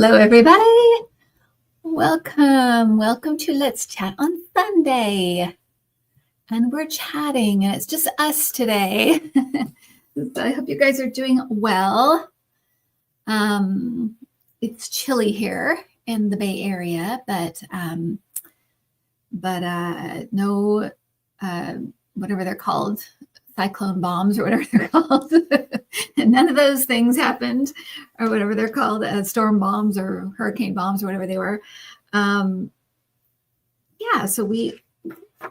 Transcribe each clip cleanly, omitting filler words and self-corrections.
Hello, everybody. Welcome to Let's Chat on Sunday. And we're chatting, and it's just us today. I hope you guys are doing well. It's chilly here in the Bay Area, but no, whatever they're called, cyclone bombs or whatever they're called. None of those things happened, or whatever they're called, storm bombs or hurricane bombs or whatever they were. Yeah, so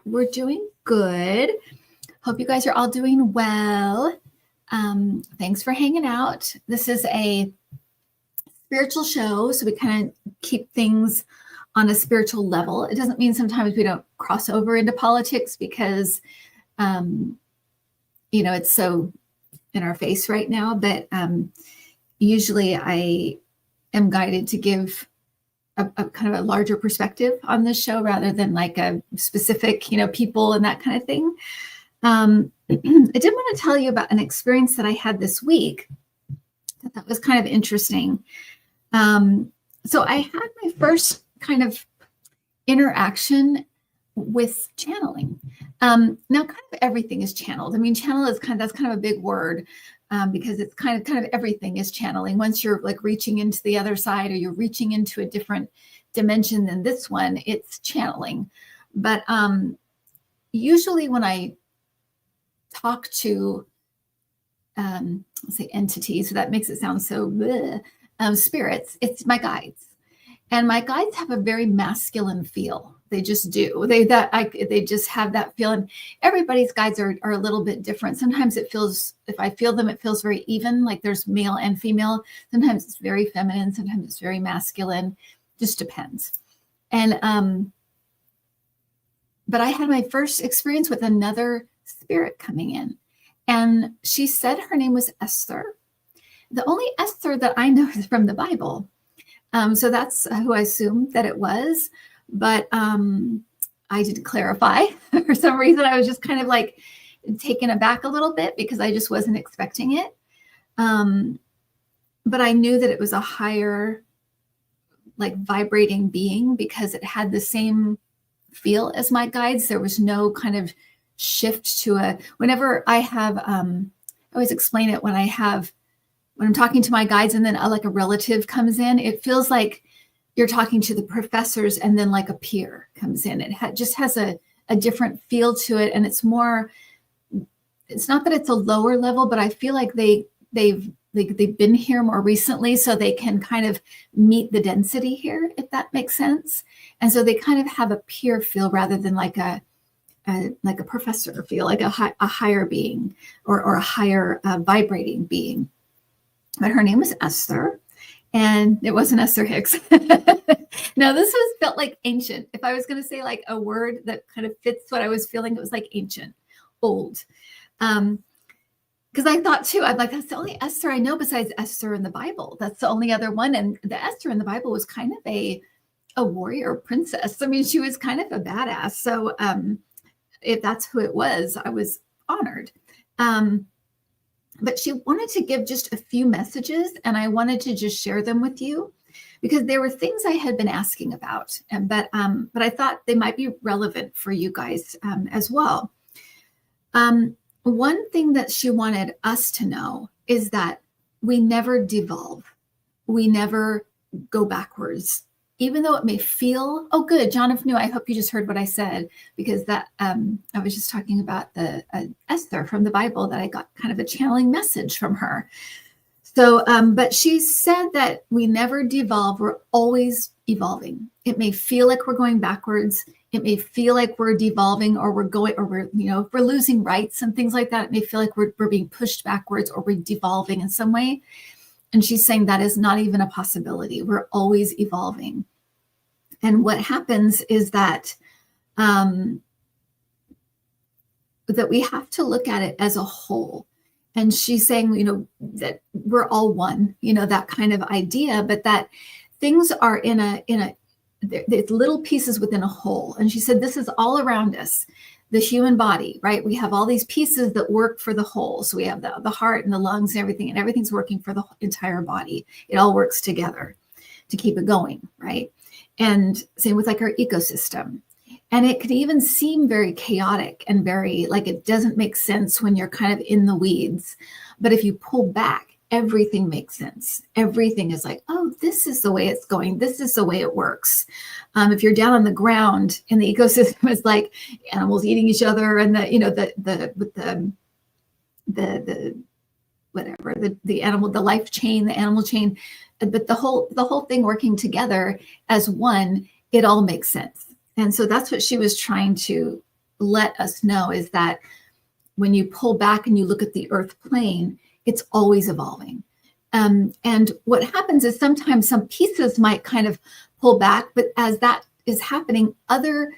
we're doing good. Hope you guys are all doing well. Thanks for hanging out. This is a spiritual show, so we kind of keep things on a spiritual level. It doesn't mean sometimes we don't cross over into politics because it's so in our face right now, but usually I am guided to give a kind of a larger perspective on this show rather than like a specific, people and that kind of thing. I did want to tell you about an experience that I had this week that was kind of interesting. So I had my first kind of interaction with channeling. Now kind of everything is channeled. I mean, channel is that's kind of a big word because it's kind of everything is channeling. Once you're like reaching into the other side or you're reaching into a different dimension than this one, it's channeling. But usually when I talk to, let's say entities, so that makes it sound so bleh, spirits, it's my guides. And my guides have a very masculine feel. They just do. They just have that feel. And everybody's guides are a little bit different. Sometimes it feels, if I feel them, it feels very even, like there's male and female. Sometimes it's very feminine. Sometimes it's very masculine. Just depends. And but I had my first experience with another spirit coming in. And she said her name was Esther. The only Esther that I know is from the Bible. So that's who I assumed that it was. But I did clarify. For some reason, I was just kind of like taken aback a little bit because I just wasn't expecting it. But I knew that it was a higher, like vibrating being because it had the same feel as my guides. There was no kind of shift to whenever I have, I always explain it when I'm talking to my guides and then like a relative comes in, it feels like you're talking to the professors and then like a peer comes in. It just has a different feel to it. And it's more, it's not that it's a lower level, but I feel like they've been here more recently, so they can kind of meet the density here, if that makes sense. And so they kind of have a peer feel rather than like a professor feel, like a higher being or a higher vibrating being. But her name was Esther. And it wasn't Esther Hicks. No, this felt like ancient. If I was going to say like a word that kind of fits what I was feeling, it was like ancient, old. Because I thought too, I'm like, that's the only Esther I know besides Esther in the Bible. That's the only other one. And the Esther in the Bible was kind of a warrior princess. I mean, she was kind of a badass. So if that's who it was, I was honored. But she wanted to give just a few messages, and I wanted to just share them with you because there were things I had been asking about, but I thought they might be relevant for you guys as well. One thing that she wanted us to know is that we never devolve. We never go backwards. Even though it may feel, oh, good, John of New, I hope you just heard what I said, because that I was just talking about the Esther from the Bible that I got kind of a channeling message from her. So, but she said that we never devolve. We're always evolving. It may feel like we're going backwards. It may feel like we're devolving or we're losing rights and things like that. It may feel like we're being pushed backwards or we're devolving in some way. And she's saying that is not even a possibility. We're always evolving. And what happens is that that we have to look at it as a whole. And she's saying, that we're all one, that kind of idea, but that things are there's little pieces within a whole. And she said, this is all around us. The human body, right? We have all these pieces that work for the whole. So we have the heart and the lungs and everything, and everything's working for the entire body. It all works together. to keep it going, right? And same with like our ecosystem. And it could even seem very chaotic and very like it doesn't make sense when you're kind of in the weeds. But if you pull back, everything makes sense. Everything is like, oh, this is the way it's going. This is the way it works. If you're down on the ground and the ecosystem is like animals eating each other and the, you know, the whatever, the animal, the life chain, the animal chain, but the whole thing working together as one, it all makes sense. And so that's what she was trying to let us know, is that when you pull back and you look at the earth plane, it's always evolving. And what happens is sometimes some pieces might kind of pull back, but as that is happening, other,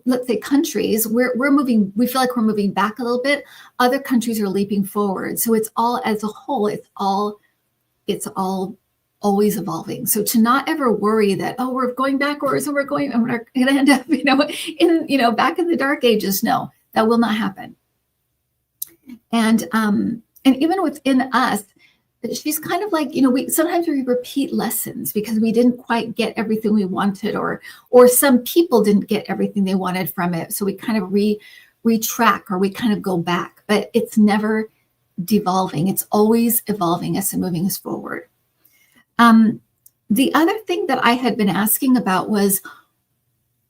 let's say countries, we're moving, we feel like we're moving back a little bit. Other countries are leaping forward. So it's all, as a whole, it's all always evolving. So to not ever worry that, oh, we're going backwards and we're going to end up, back in the dark ages. No, that will not happen. And even within us, she's kind of like, sometimes we repeat lessons because we didn't quite get everything we wanted, or some people didn't get everything they wanted from it. So we kind of retrack, or we kind of go back, but it's never devolving. It's always evolving us and moving us forward. The other thing that I had been asking about was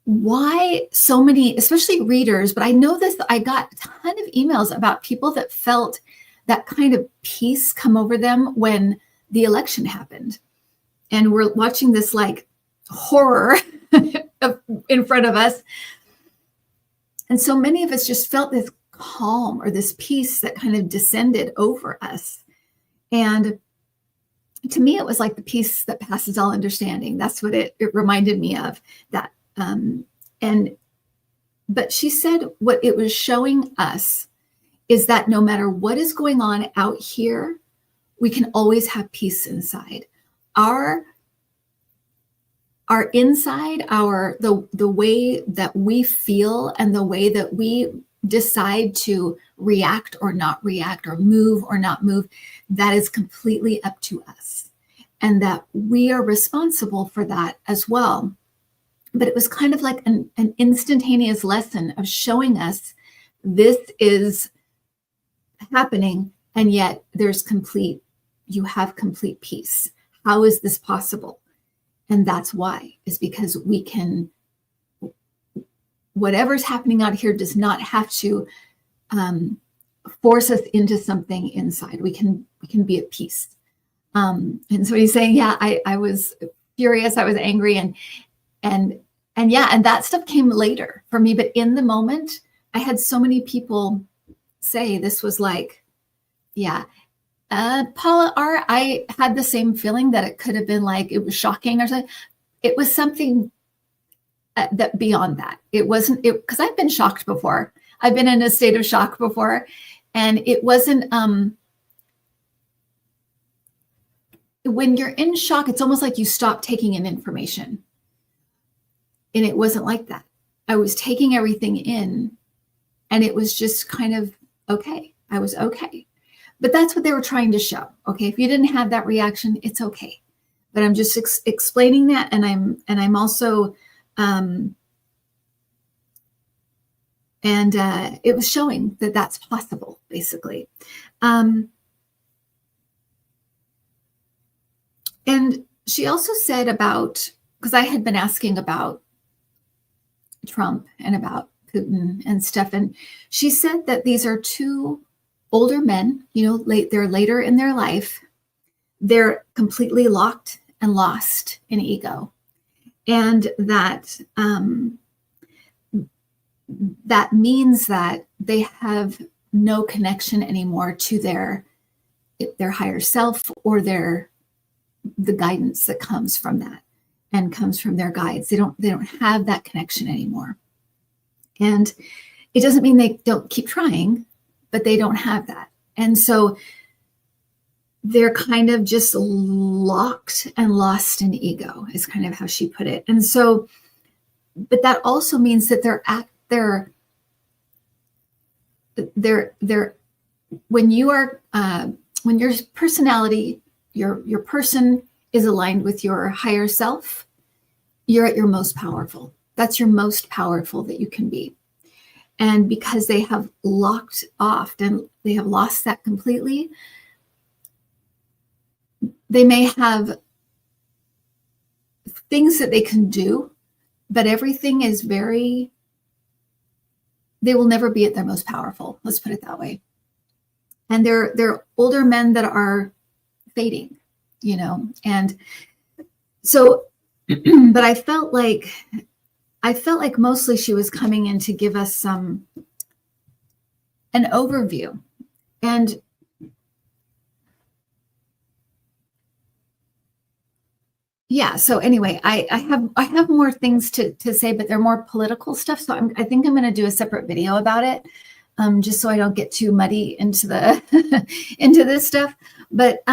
why so many, especially readers, but I know this, I got a ton of emails about people that felt that kind of peace come over them when the election happened. And we're watching this like horror in front of us. And so many of us just felt this calm or this peace that kind of descended over us. And to me, it was like the peace that passes all understanding. That's what it reminded me of. That. But she said what it was showing us is that no matter what is going on out here, we can always have peace inside. Our inside, the way that we feel and the way that we decide to react or not react, or move or not move, that is completely up to us. And that we are responsible for that as well. But it was kind of like an instantaneous lesson of showing us this is happening, and yet you have complete peace. How is this possible? And that's why, is because we can, whatever's happening out here does not have to force us into something inside. We can be at peace. And so he's saying, yeah, I was furious, I was angry, and that stuff came later for me. But in the moment, I had so many people say this was like, yeah, Paula R., I had the same feeling that it could have been like, it was shocking or something. It was something that beyond that. It wasn't, because I've been shocked before. I've been in a state of shock before. And it wasn't, when you're in shock, it's almost like you stop taking in information. And it wasn't like that. I was taking everything in, and it was just kind of okay. I was okay. But that's what they were trying to show. Okay, if you didn't have that reaction, it's okay. But I'm just explaining that, and I'm also, it was showing that that's possible, basically. And she also said about, because I had been asking about Trump and about Putin and stuff, and she said that these are two older men, they're later in their life. They're completely locked and lost in ego. And that that means that they have no connection anymore to their higher self, or the guidance that comes from that and comes from their guides. They don't have that connection anymore. And it doesn't mean they don't keep trying, but they don't have that. And so they're kind of just locked and lost in ego, is kind of how she put it. And so, but that also means that they're when you are, when your personality, your person is aligned with your higher self, you're at your most powerful. That's your most powerful that you can be. And because they have locked off and they have lost that completely, they may have things that they can do, but everything is they will never be at their most powerful. Let's put it that way. And they're older men that are fading, and so, but I felt like mostly she was coming in to give us an overview. And yeah, so anyway, I have more things to say, but they're more political stuff. So I think I'm going to do a separate video about it, just so I don't get too muddy into into this stuff. But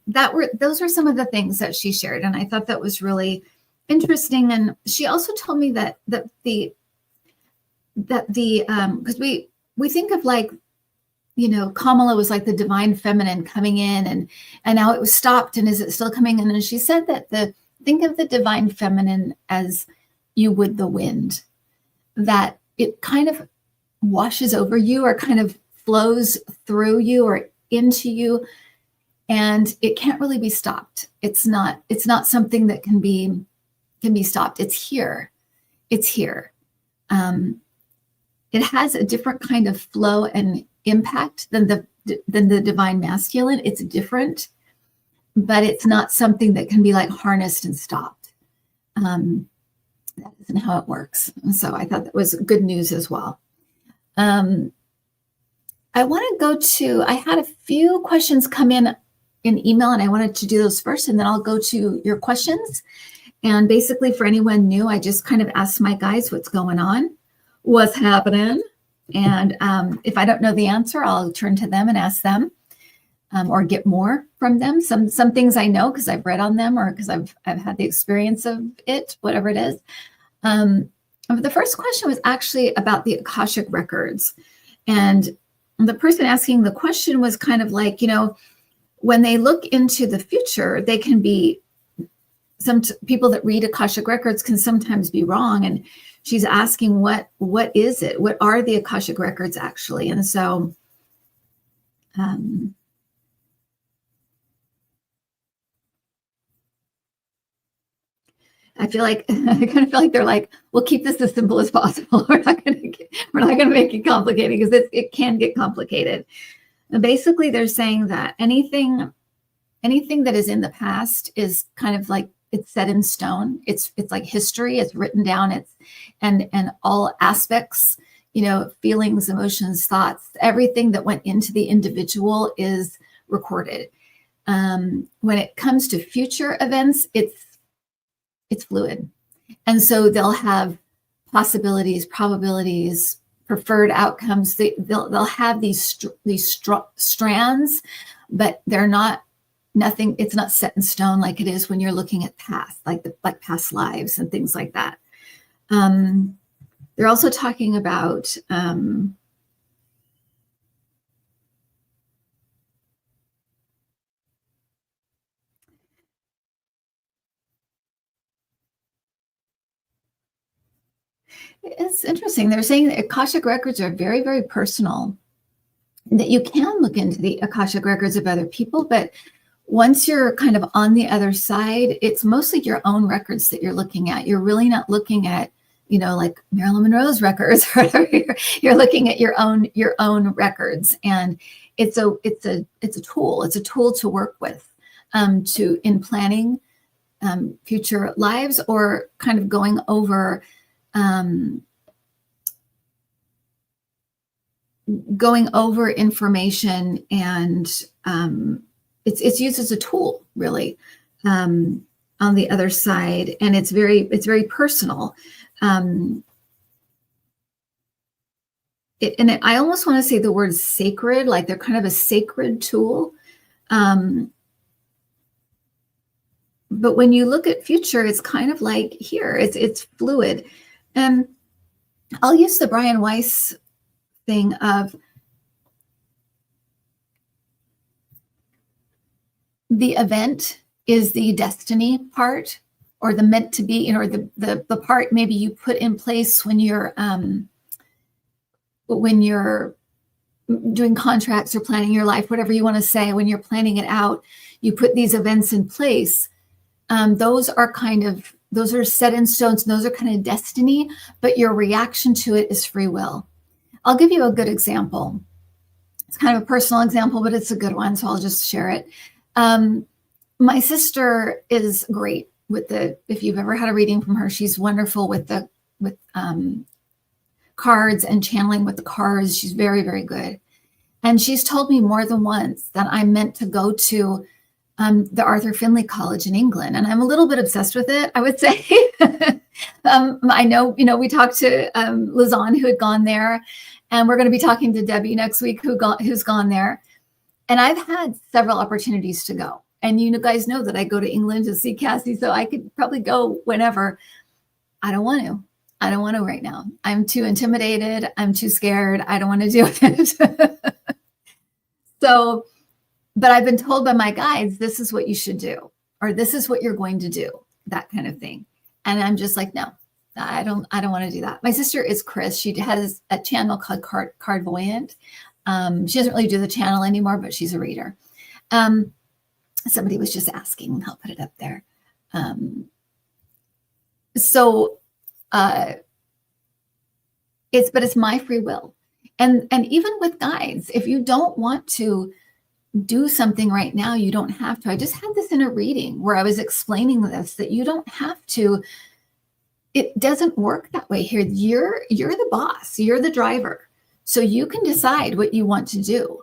those were some of the things that she shared, and I thought that was really interesting. And she also told me that the because we think of, like, Kamala was like the divine feminine coming in, and now it was stopped, and is it still coming in? And she said that think of the divine feminine as you would the wind, that it kind of washes over you or kind of flows through you or into you, and it can't really be stopped. It's not something that can be stopped. It's here. It has a different kind of flow and impact than the divine masculine. It's different, but it's not something that can be like harnessed and stopped. That isn't how it works. So I thought that was good news as well. I want to I had a few questions come in email, and I wanted to do those first, and then I'll go to your questions. And basically, for anyone new, I just kind of asked my guys what's going on, what's happening. And if I don't know the answer, I'll turn to them and ask them, or get more from them. Some things I know because I've read on them, or because I've had the experience of it, whatever it is. The first question was actually about the Akashic records. And the person asking the question was kind of like, when they look into the future, they can be, some people that read Akashic records can sometimes be wrong. And she's asking, what is it? What are the Akashic records actually? And so I kind of feel like they're like, we'll keep this as simple as possible. We're not going to make it complicated, because it can get complicated. And basically, they're saying that anything that is in the past is kind of like, it's set in stone. It's like history. It's written down. And all aspects, feelings, emotions, thoughts, everything that went into the individual is recorded. When it comes to future events, it's fluid. And so they'll have possibilities, probabilities, preferred outcomes. They'll have these strands, but they're not nothing. It's not set in stone like it is when you're looking at past, like past lives and things like that. They're also talking about it's interesting. They're saying that Akashic records are very, very personal, that you can look into the Akashic records of other people, but once you're kind of on the other side, it's mostly your own records that you're looking at. You're really not looking at, like Marilyn Monroe's records or whatever. You're looking at your own records, and it's a tool. It's a tool to work with, in planning future lives, or kind of going over information, and it's used as a tool, really, on the other side, and it's very personal. I almost want to say the word sacred, like they're kind of a sacred tool. But when you look at future, it's kind of like here, it's fluid. And I'll use the Brian Weiss thing of the event is the destiny part, or the meant to be, or the part maybe you put in place when you're doing contracts or planning your life, whatever you want to say. When you're planning it out, you put these events in place. Those are set in stones. Those are kind of destiny, but your reaction to it is free will. I'll give you a good example. It's kind of a personal example, but it's a good one, so I'll just share it. My sister is great with if you've ever had a reading from her, she's wonderful with cards and channeling with the cards. She's very, very good. And she's told me more than once that I'm meant to go to the Arthur Findlay College in England. And I'm a little bit obsessed with it, I would say. I know, we talked to Lizanne, who had gone there, and we're going to be talking to Debbie next week, who's gone there. And I've had several opportunities to go. And you guys know that I go to England to see Cassie, so I could probably go whenever. I don't want to. I don't want to right now. I'm too intimidated. I'm too scared. I don't want to do it. So, but I've been told by my guides, this is what you should do, or this is what you're going to do, that kind of thing. And I'm just like, no, I don't want to do that. My sister is Chris. She has a channel called Cardvoyant. She doesn't really do the channel anymore, but she's a reader. Somebody was just asking, I'll put it up there. It's my free will. And even with guides, if you don't want to do something right now, you don't have to. I just had this in a reading where I was explaining this, that you don't have to. It doesn't work that way here. You're the boss, you're the driver. So you can decide what you want to do.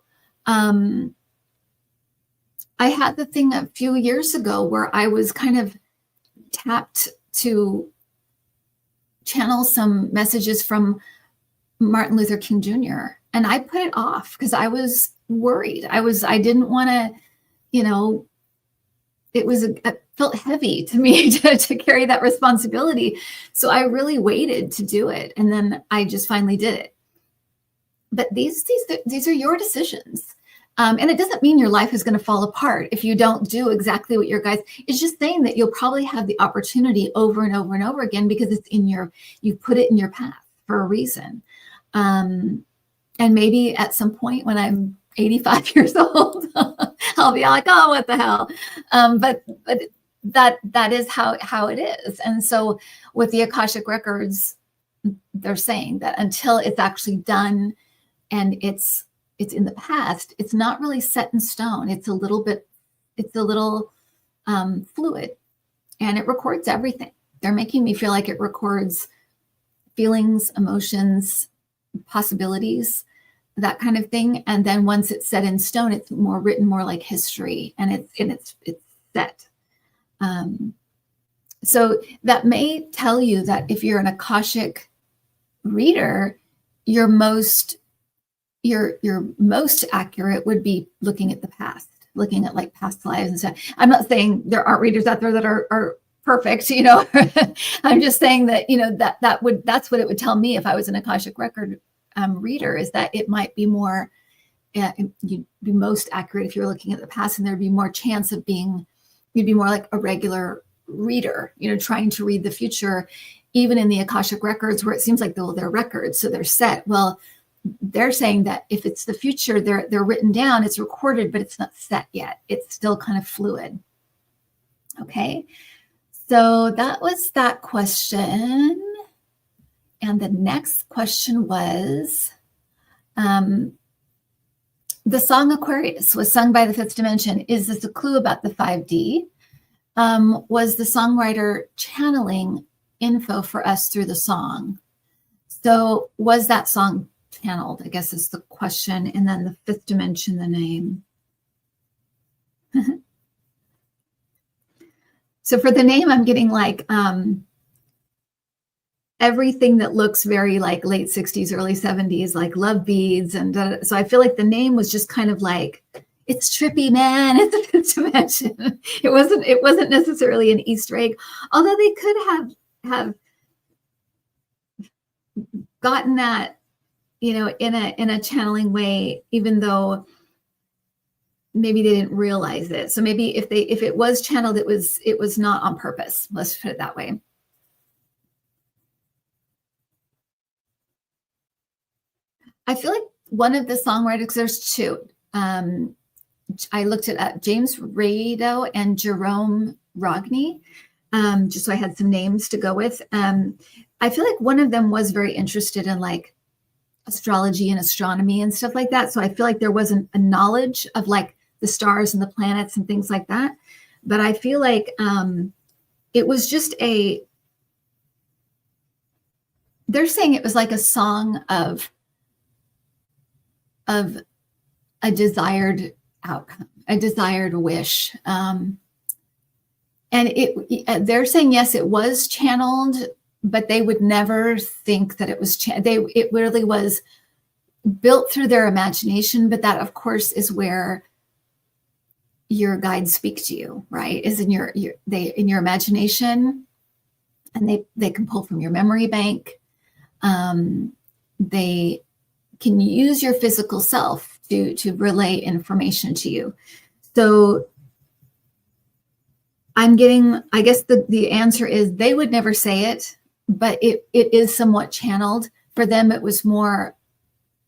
I had the thing a few years ago where I was kind of tapped to channel some messages from Martin Luther King Jr. And I put it off because I was worried. I didn't want to, it felt heavy to me to carry that responsibility. So I really waited to do it. And then I just finally did it. But these are your decisions. And it doesn't mean your life is going to fall apart if you don't do exactly what your guides. It's just saying that you'll probably have the opportunity over and over and over again because it's you put it in your path for a reason. And maybe at some point when I'm 85 years old, I'll be like, oh, what the hell? But that is how it is. And so with the Akashic Records, they're saying that until it's actually done and it's in the past, it's not really set in stone. It's a little fluid, and it records everything. They're making me feel like it records feelings, emotions, possibilities, that kind of thing. And then once it's set in stone, it's written more like history, and it's set. So that may tell you that if you're an Akashic reader, your most accurate would be looking at the past, looking at like past lives and stuff. I'm not saying there aren't readers out there that are perfect, I'm just saying that, that's what it would tell me if I was an Akashic Record reader, is that it might be more, you'd be most accurate if you're looking at the past, and there'd be more chance of you'd be more like a regular reader, trying to read the future, even in the Akashic Records where it seems like they're records, so they're set. Well, they're saying that if it's the future, they're written down, it's recorded, but it's not set yet. It's still kind of fluid. Okay, so that was that question. And the next question was, the song Aquarius was sung by the Fifth Dimension. Is this a clue about the 5D? Was the songwriter channeling info for us through the song? So was that song channeled, I guess is the question. And then the Fifth Dimension, the name. So for the name, I'm getting like everything that looks very like late 60s, early 70s, like Love Beads. And so I feel like the name was just kind of like, it's trippy, man. It's a Fifth Dimension. It wasn't necessarily an Easter egg, although they could have gotten that, in a channeling way, even though maybe they didn't realize it. So maybe if it was channeled, it was not on purpose. Let's put it that way. I feel like one of the songwriters, there's two. I looked it up, James Rado and Jerome Rogney, just so I had some names to go with. I feel like one of them was very interested in like astrology and astronomy and stuff like that. So I feel like there wasn't a knowledge of like the stars and the planets and things like that. But I feel like it was just they're saying it was like a song of a desired outcome, a desired wish. And they're saying, yes, it was channeled, but they would never think that it was, it really was built through their imagination. But that, of course, is where your guides speak to you, right? Is in your imagination, and they can pull from your memory bank. They can use your physical self to relay information to you. So I'm getting, I guess the answer is they would never say it, but it is somewhat channeled. For them, it was more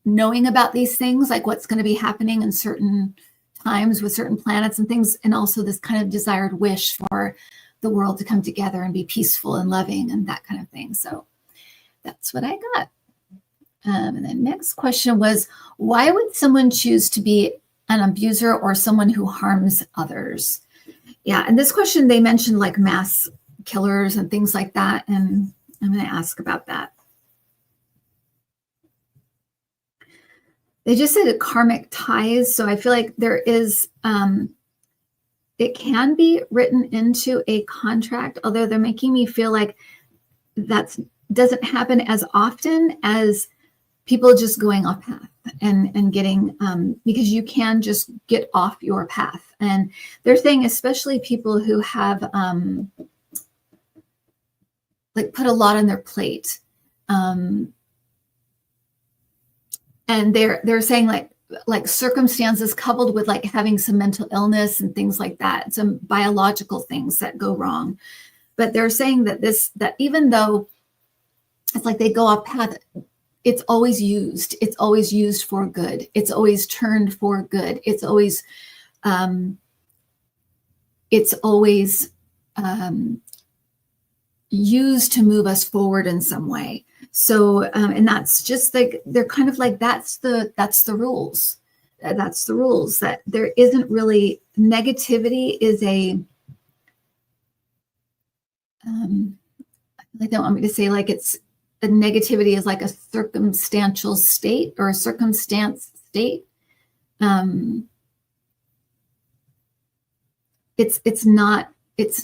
knowing about these things, like what's going to be happening in certain times with certain planets and things, and also this kind of desired wish for the world to come together and be peaceful and loving and that kind of thing. So that's what I got. And the next question was, why would someone choose to be an abuser or someone who harms others? Yeah, and this question, they mentioned like mass killers and things like that, and I'm going to ask about that. They just said karmic ties, so I feel like there is, it can be written into a contract, although they're making me feel like that doesn't happen as often as people just going off path and getting, because you can just get off your path. And they're saying, especially people who have like put a lot on their plate. And they're saying like circumstances coupled with like having some mental illness and things like that, some biological things that go wrong. But they're saying that even though it's like they go off path, it's always used. It's always used for good. It's always turned for good. It's always used to move us forward in some way. So, and that's just like, they're kind of like, that's the rules. That's the rules, that there isn't really, negativity is they don't want me to say like it's, a negativity is like a circumstantial state or a circumstance state. It's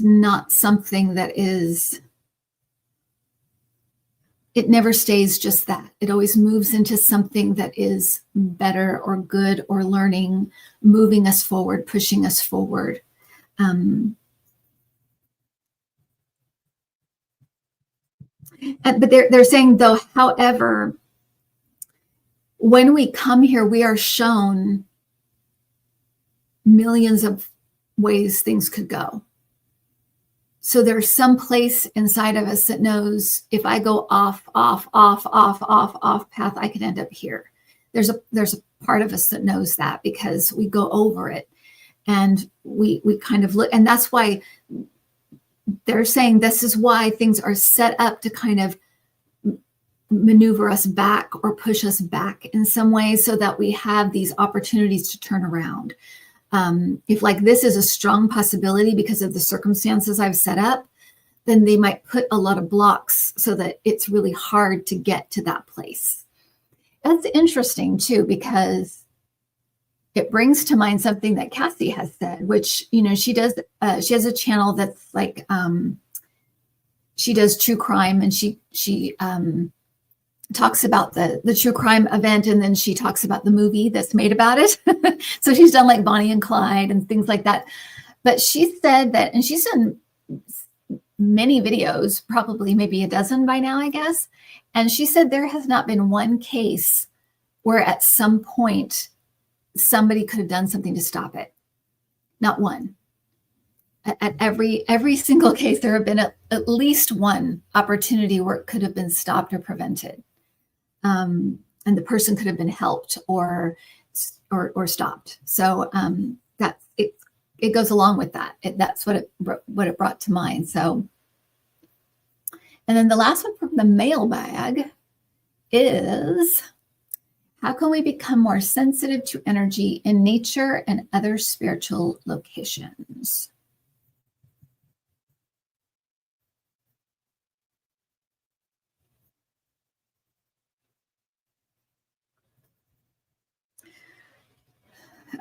not something that is, it never stays just that. It always moves into something that is better or good or learning, moving us forward, pushing us forward. But they're saying, though, however, when we come here, we are shown millions of ways things could go. So there's some place inside of us that knows, if I go off path, I could end up here. There's a part of us that knows that, because we go over it, and we kind of look, and that's why they're saying this is why things are set up to kind of maneuver us back or push us back in some way, so that we have these opportunities to turn around. If like this is a strong possibility because of the circumstances I've set up, then they might put a lot of blocks so that it's really hard to get to that place. That's interesting too, because it brings to mind something that Cassie has said, which, you know, she has a channel that's like, she does true crime, and she talks about the true crime event, and then she talks about the movie that's made about it. So she's done like Bonnie and Clyde and things like that. But she said that, and she's done many videos, probably maybe a dozen by now, I guess. And she said there has not been one case where at some point somebody could have done something to stop it. not one. At every single case, there have been at least one opportunity where it could have been stopped or prevented, and the person could have been helped or stopped. So that's it. It goes along with that. That's what it brought to mind. So, and then the last one from the mailbag is, how can we become more sensitive to energy in nature and other spiritual locations?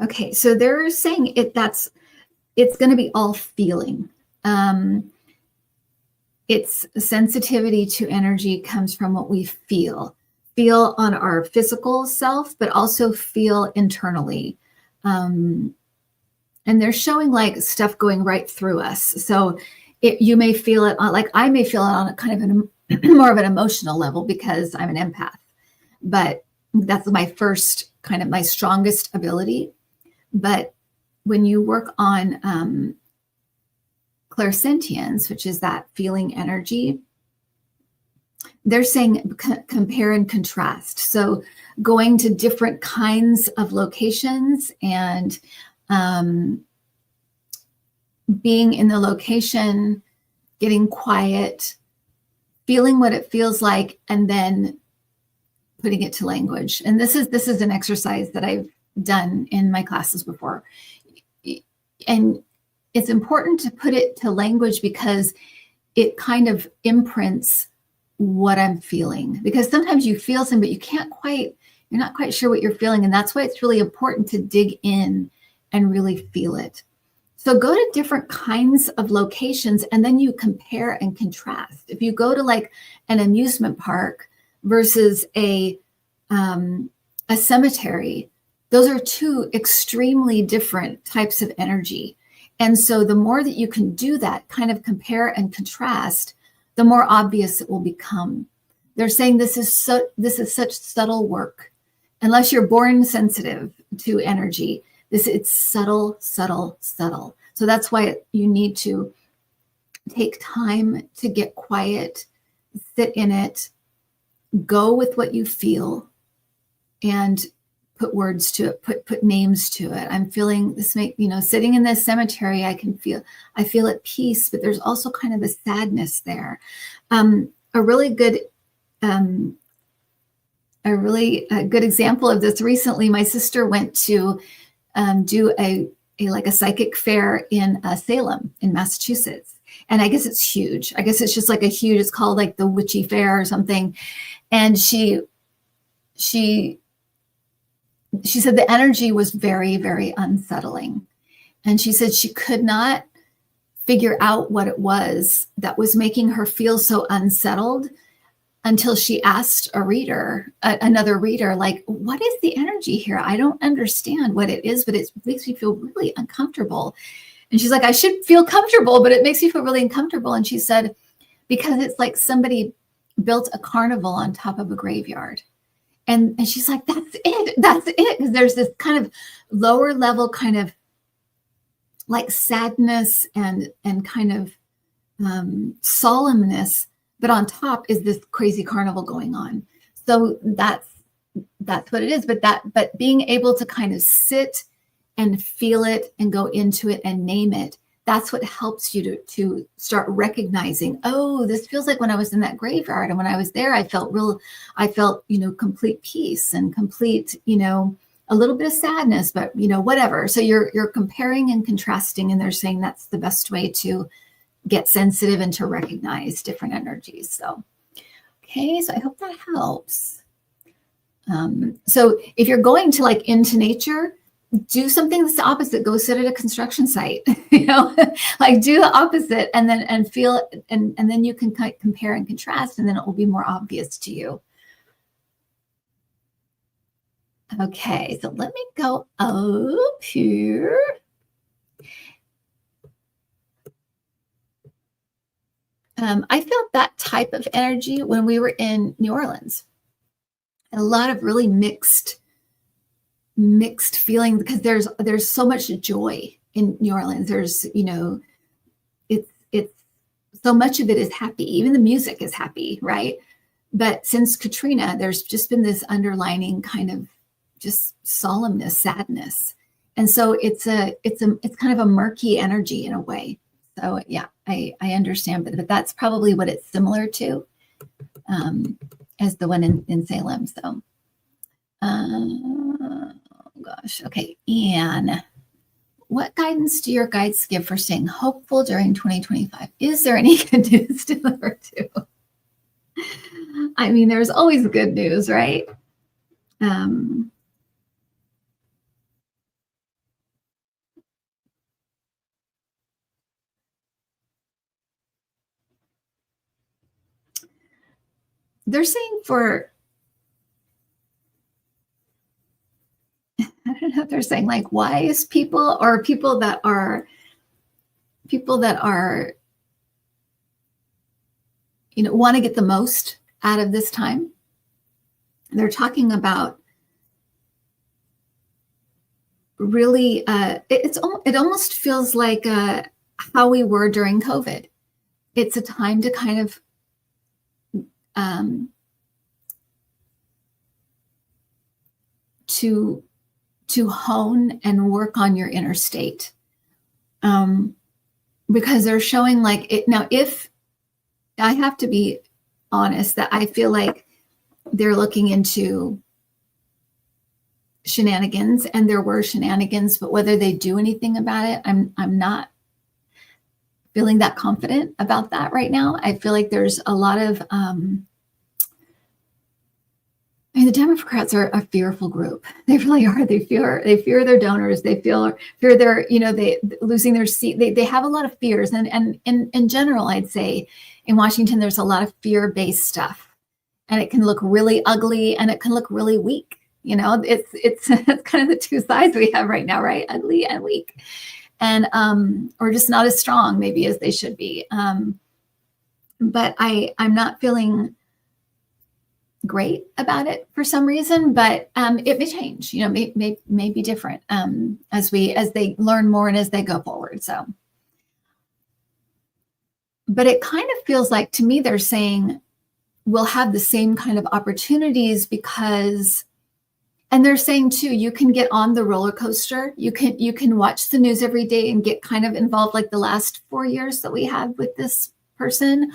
Okay, so they're saying it's going to be all feeling. It's sensitivity to energy comes from what we feel on our physical self, but also feel internally. And they're showing like stuff going right through us. So you may feel it like I may feel it on a kind of more of an emotional level because I'm an empath. But that's my first kind of my strongest ability. But when you work on clairsentience, which is that feeling energy, they're saying compare and contrast. So going to different kinds of locations and being in the location, getting quiet, feeling what it feels like, and then putting it to language. And this is an exercise that I've done in my classes before. And it's important to put it to language because it kind of imprints what I'm feeling. Because sometimes you feel something, but you're not quite sure what you're feeling. And that's why it's really important to dig in and really feel it. So go to different kinds of locations and then you compare and contrast. If you go to like an amusement park versus a cemetery, those are two extremely different types of energy. And so the more that you can do that, kind of compare and contrast, the more obvious it will become. They're saying this is such subtle work. Unless you're born sensitive to energy, it's subtle, subtle, subtle. So that's why you need to take time to get quiet, sit in it, go with what you feel, and put words to it, put names to it. I'm feeling this, sitting in this cemetery, I feel at peace, but there's also kind of a sadness there. A really good example of this recently, my sister went to do a psychic fair in Salem in Massachusetts. And I guess it's huge. I guess it's just like it's called like the Witchy Fair or something. And she said the energy was very, very unsettling. And she said she could not figure out what it was that was making her feel so unsettled until she asked another reader, like, what is the energy here? I don't understand what it is, but it makes me feel really uncomfortable. And she's like, I should feel comfortable, but it makes me feel really uncomfortable. And she said, because it's like somebody built a carnival on top of a graveyard. And she's like, that's it. Because there's this kind of lower level kind of like sadness and kind of solemnness, but on top is this crazy carnival going on. So that's what it is. But being able to kind of sit and feel it and go into it and name it, that's what helps you to start recognizing, oh, this feels like when I was in that graveyard. And when I was there, I felt complete peace and complete, a little bit of sadness, but whatever. So you're comparing and contrasting, and they're saying that's the best way to get sensitive and to recognize different energies. So, okay, so I hope that helps. So if you're going to like into nature, do something that's the opposite. Go sit at a construction site, like do the opposite, and feel, and then you can compare and contrast, and then it will be more obvious to you. Okay, so let me go up here. I felt that type of energy when we were in New Orleans. A lot of really mixed feeling because there's so much joy in New Orleans. There's, it's so much of it is happy. Even the music is happy, right? But since Katrina, there's just been this underlining kind of just solemnness, sadness. And so it's kind of a murky energy in a way. So yeah, I understand, but that's probably what it's similar to, as the one in Salem. So, gosh, okay, Anne, what guidance do your guides give for staying hopeful during 2025? Is there any good news to deliver to? I mean, there's always good news, right? They're saying for, I don't know if they're saying like wise people or people that are, want to get the most out of this time. They're talking about really, it almost feels like how we were during COVID. It's a time to kind of to hone and work on your inner state, because they're showing like it. Now, if I have to be honest, that I feel like they're looking into shenanigans, and there were shenanigans, but whether they do anything about it, I'm not feeling that confident about that right now. I feel like there's a lot of the Democrats are a fearful group. They really are. They fear their donors. They fear their, they losing their seat. They have a lot of fears. And in general, I'd say in Washington, there's a lot of fear-based stuff. And it can look really ugly and it can look really weak. It's kind of the two sides we have right now, right? Ugly and weak. And or just not as strong maybe as they should be. But I'm not feeling great about it for some reason, but it may change, may be different as they learn more and as they go forward. So, but it kind of feels like to me, they're saying we'll have the same kind of opportunities because, and they're saying too, you can get on the roller coaster. You can watch the news every day and get kind of involved like the last 4 years that we had with this person,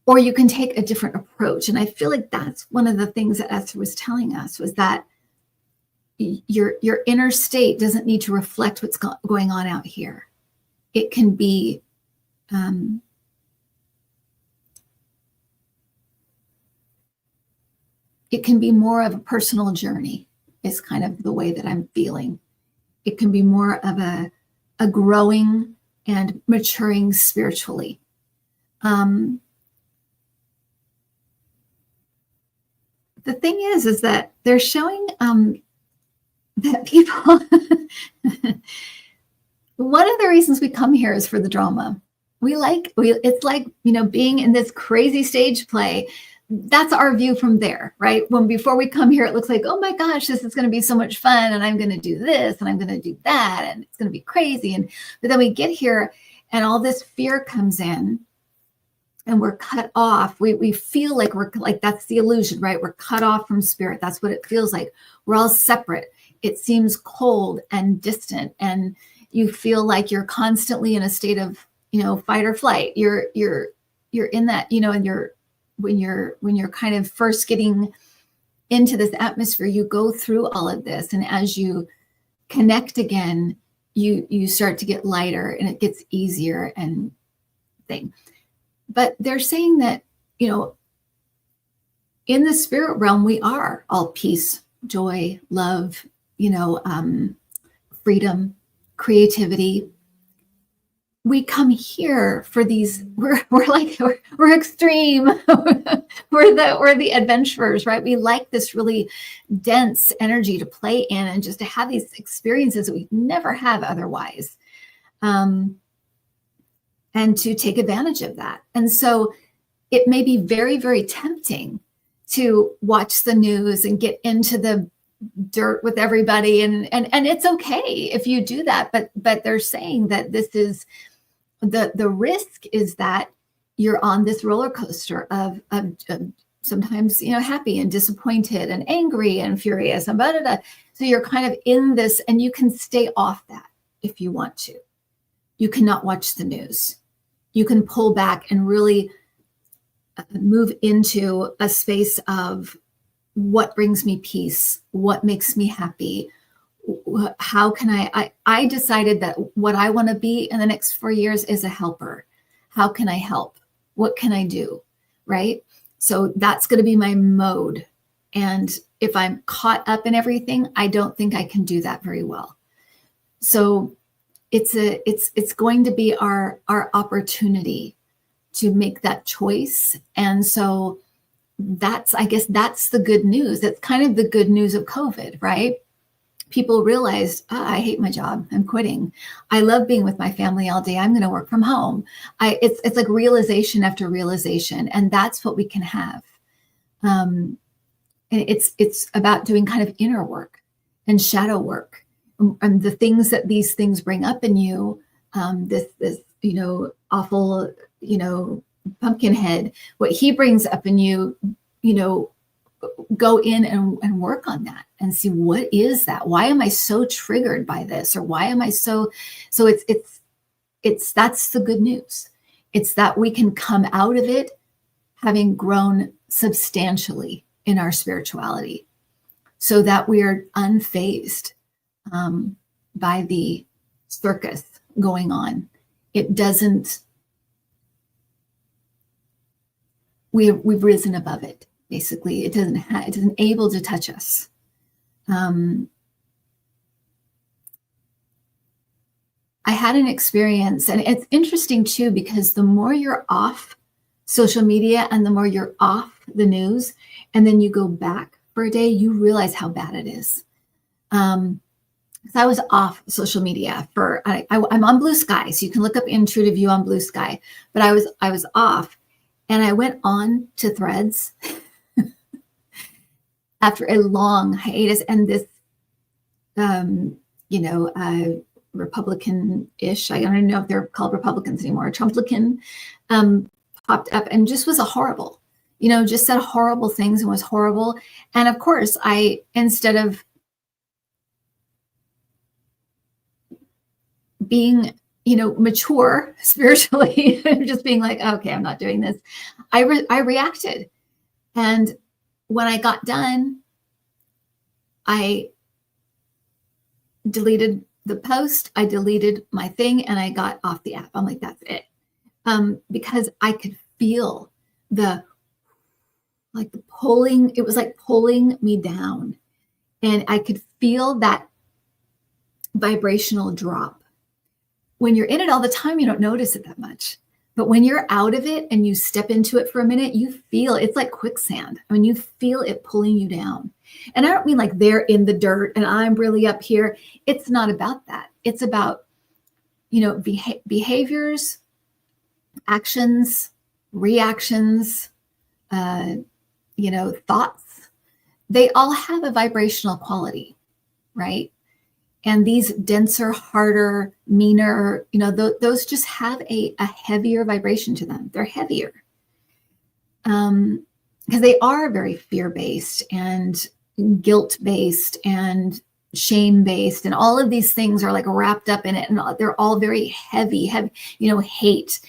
or you can take a different approach. And I feel like that's one of the things that Esther was telling us, was that your inner state doesn't need to reflect what's going on out here. It can be more of a personal journey, is kind of the way that I'm feeling. It can be more of a growing and maturing spiritually. The thing is that they're showing that people, one of the reasons we come here is for the drama. It's like, being in this crazy stage play. That's our view from there, right? Before we come here, it looks like, oh my gosh, this is going to be so much fun. And I'm going to do this and I'm going to do that. And it's going to be crazy. But then we get here and all this fear comes in. And we're cut off. We feel like we're like, that's the illusion, right? We're cut off from spirit. That's what it feels like. We're all separate. It seems cold and distant, and you feel like you're constantly in a state of, fight or flight. You're in that, and when you're kind of first getting into this atmosphere, you go through all of this, and as you connect again, you start to get lighter, and it gets easier and thing. But they're saying that, in the spirit realm, we are all peace, joy, love, freedom, creativity. We come here for these, we're extreme. we're the adventurers, right? We like this really dense energy to play in and just to have these experiences that we never have otherwise. And to take advantage of that. And so it may be very, very tempting to watch the news and get into the dirt with everybody, and it's okay if you do that, but they're saying that this is the risk is that you're on this roller coaster of sometimes, happy and disappointed and angry and furious and blah, blah, blah. So you're kind of in this, and you can stay off that if you want to. You cannot watch the news. You can pull back and really move into a space of what brings me peace, what makes me happy. How can I decided that what I want to be in the next 4 years is a helper. How can I help? What can I do? Right? So that's going to be my mode. And if I'm caught up in everything, I don't think I can do that very well. So it's going to be our opportunity to make that choice. And so I guess that's the good news. That's kind of the good news of COVID, right? People realized, I hate my job. I'm quitting. I love being with my family all day. I'm going to work from home. It's like realization after realization, and that's what we can have. And it's about doing kind of inner work and shadow work, and the things that these things bring up in you. This awful pumpkin head. What he brings up in you, go in and work on that and see, what is that? Why am I so triggered by this? Or why am I so it's that's the good news. It's that we can come out of it having grown substantially in our spirituality, so that we are unfazed by the circus going on. It doesn't, we've risen above it. Basically, it isn't able to touch us. I had an experience, and it's interesting too, because the more you're off social media and the more you're off the news, and then you go back for a day, you realize how bad it is. So I was off social media I'm on Blue Sky, so you can look up Intuitiview on Blue Sky, but I was off, and I went on to Threads after a long hiatus, and this, Republican-ish, I don't even know if they're called Republicans anymore, Trumplican, popped up and just was horrible, just said horrible things and was horrible. And of course, instead of being, mature spiritually, just being like, okay, I'm not doing this, I reacted. And when I got done, I deleted the post, I deleted my thing, and I got off the app. I'm like, that's it. Because I could feel the pulling, it was like pulling me down. And I could feel that vibrational drop. When you're in it all the time, you don't notice it that much. But when you're out of it and you step into it for a minute, you feel it's like quicksand. I mean, you feel it pulling you down. And I don't mean like they're in the dirt and I'm really up here. It's not about that. It's about, behaviors, actions, reactions, thoughts. They all have a vibrational quality, right? And these denser, harder, meaner, those just have a heavier vibration to them. They're heavier because they are very fear-based and guilt-based and shame-based, and all of these things are like wrapped up in it, and they're all very heavy, hate,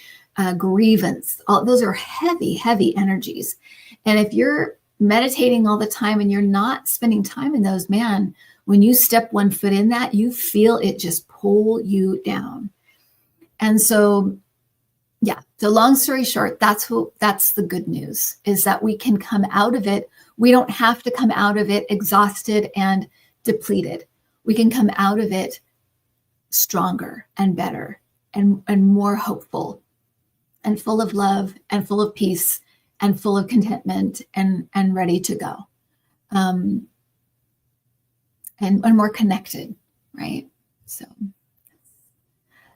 grievance. All those are heavy, heavy energies. And if you're meditating all the time and you're not spending time in those, man, when you step one foot in that, you feel it just pull you down. And so, yeah, so long story short, that's the good news, is that we can come out of it. We don't have to come out of it exhausted and depleted. We can come out of it stronger and better and more hopeful and full of love and full of peace and full of contentment and ready to go. And more connected, right? So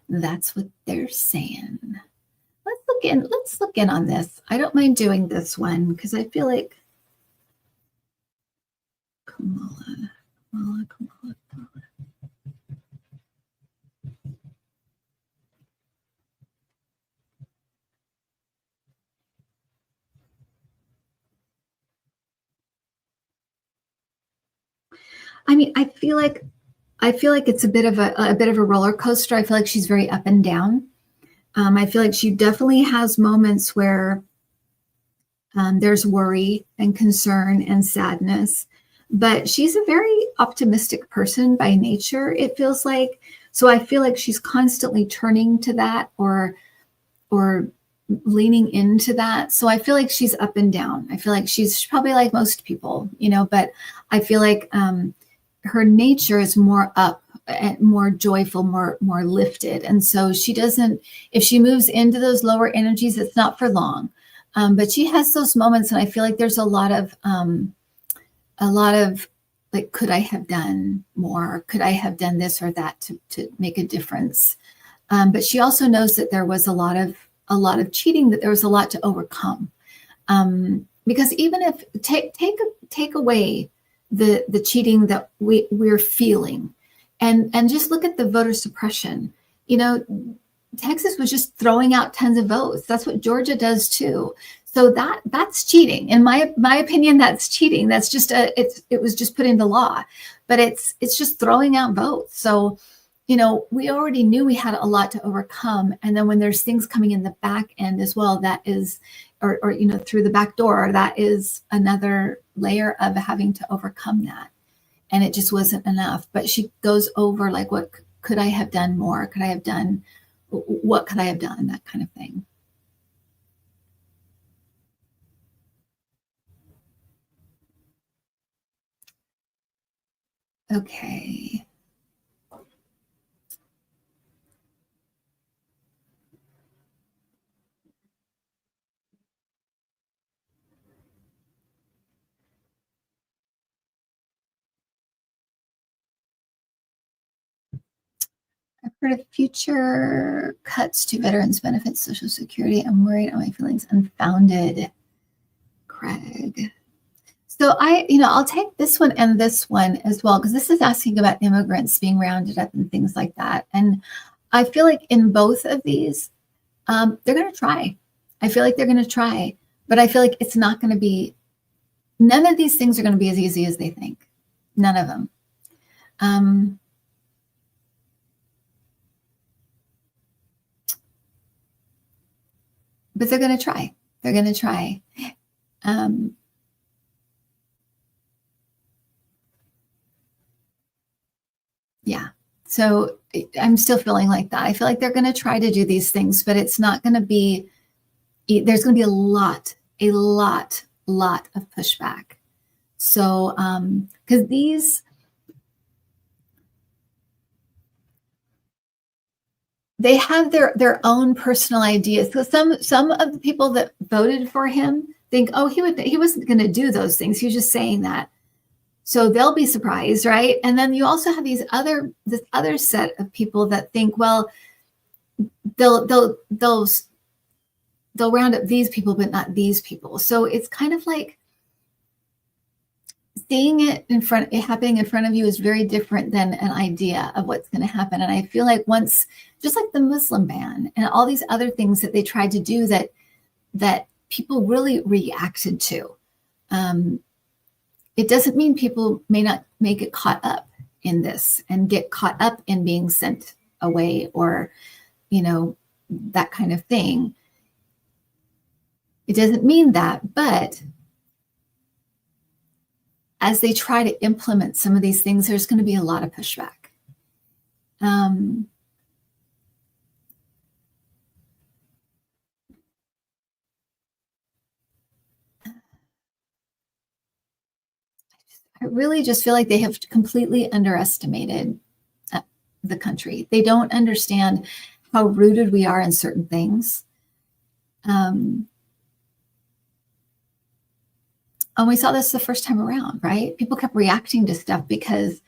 that's what they're saying. Let's look in on this. I don't mind doing this one because I feel like Kamala. I mean, I feel like it's a bit of a roller coaster. I feel like she's very up and down. I feel like she definitely has moments where there's worry and concern and sadness, but she's a very optimistic person by nature, it feels like. So I feel like she's constantly turning to that or leaning into that. So I feel like she's up and down. I feel like she's probably like most people, but I feel like her nature is more up and more joyful, more lifted. And so she doesn't, if she moves into those lower energies, it's not for long. But she has those moments, and I feel like there's a lot of like, could I have done more? Could I have done this or that to make a difference? But she also knows that there was a lot of cheating, that there was a lot to overcome. Because even if take away the cheating that we're feeling, and just look at the voter suppression. Texas was just throwing out tons of votes. That's what Georgia does too. So that's cheating. In my opinion, that's cheating. That's just it was just put into law, but it's just throwing out votes. So, we already knew we had a lot to overcome. And then when there's things coming in the back end as well, that is, or through the back door, that is another layer of having to overcome that. And it just wasn't enough. But she goes over like, what could I have done more? Could I have done, what could I have done? That kind of thing. Okay. I've heard of future cuts to veterans benefits, Social Security. I'm worried. Are my feelings unfounded? Craig. So I'll take this one and this one as well, because this is asking about immigrants being rounded up and things like that. And I feel like in both of these, they're going to try. I feel like they're going to try, but I feel like it's not going to be, none of these things are going to be as easy as they think. None of them. But they're going to try. They're going to try. Yeah. So I'm still feeling like that. I feel like they're going to try to do these things, but it's not going to be, there's going to be a lot of pushback. So, because they have their own personal ideas. So some of the people that voted for him think, oh, he wasn't going to do those things. He was just saying that. So they'll be surprised, right? And then you also have this other set of people that think, well, they'll round up these people, but not these people. So it's kind of like seeing it happening in front of you is very different than an idea of what's going to happen. And I feel like once, just like the Muslim ban and all these other things that they tried to do that people really reacted to, it doesn't mean people may not get caught up in this and get caught up in being sent away or, that kind of thing. It doesn't mean that, but as they try to implement some of these things, there's going to be a lot of pushback. I really just feel like they have completely underestimated the country. They don't understand how rooted we are in certain things. And we saw this the first time around, right? People kept reacting to stuff because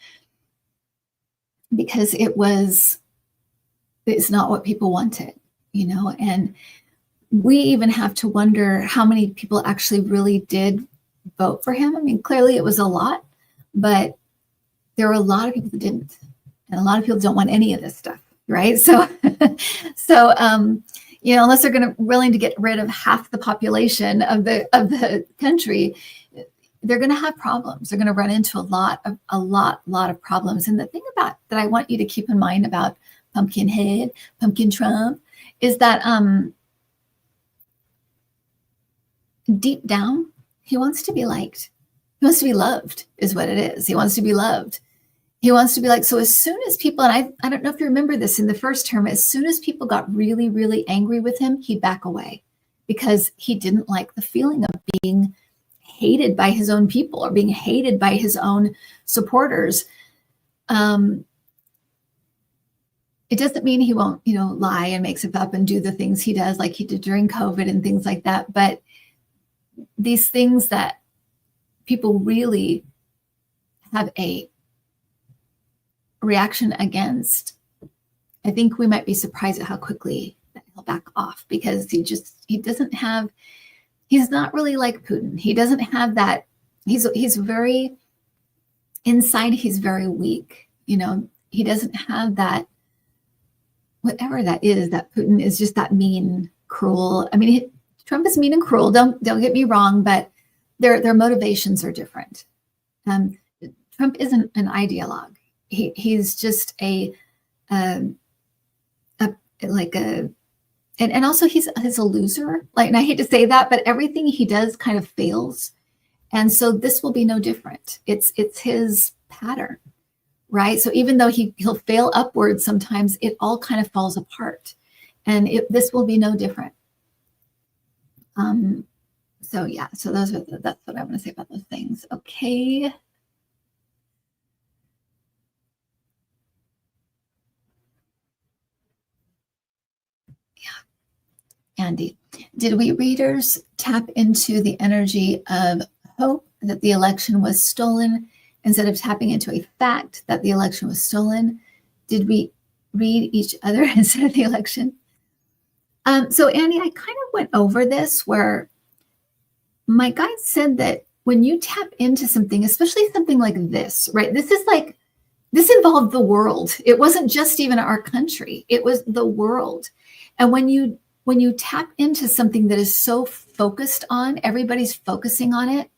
it's not what people wanted, and we even have to wonder how many people actually really did vote for him. I mean, clearly it was a lot, but there were a lot of people that didn't, and a lot of people don't want any of this stuff, right? So, so unless they're willing to get rid of half the population of the country, they're going to have problems. They're going to run into a lot of problems. And the thing about that I want you to keep in mind about Pumpkinhead, Pumpkin Trump, is that deep down, he wants to be liked. He wants to be loved, is what it is. He wants to be loved. He wants to be like, so as soon as people, and I don't know if you remember this in the first term, as soon as people got really, really angry with him, he'd back away because he didn't like the feeling of being hated by his own people or being hated by his own supporters. It doesn't mean he won't, lie and make stuff up and do the things he does like he did during COVID and things like that. But these things that people really have a reaction against, I think we might be surprised at how quickly he'll back off, because he's not really like Putin. He doesn't have that. He's very inside. He's very weak. He doesn't have that, whatever that is, that Putin is just that mean, cruel. I mean, Trump is mean and cruel. Don't get me wrong, but their motivations are different. Trump isn't an ideologue. He's just and also he's a loser. Like, and I hate to say that, but everything he does kind of fails. And so this will be no different. It's his pattern, right? So even though he'll fail upwards, sometimes it all kind of falls apart, and this will be no different. So yeah, so that's what I want to say about those things. Okay. Andy, did we readers tap into the energy of hope that the election was stolen instead of tapping into a fact that the election was stolen? Did we read each other instead of the election? So Andy, I kind of went over this where my guide said that when you tap into something, especially something like this, right? This involved the world. It wasn't just even our country. It was the world. And when you tap into something that is so focused on, everybody's focusing on it,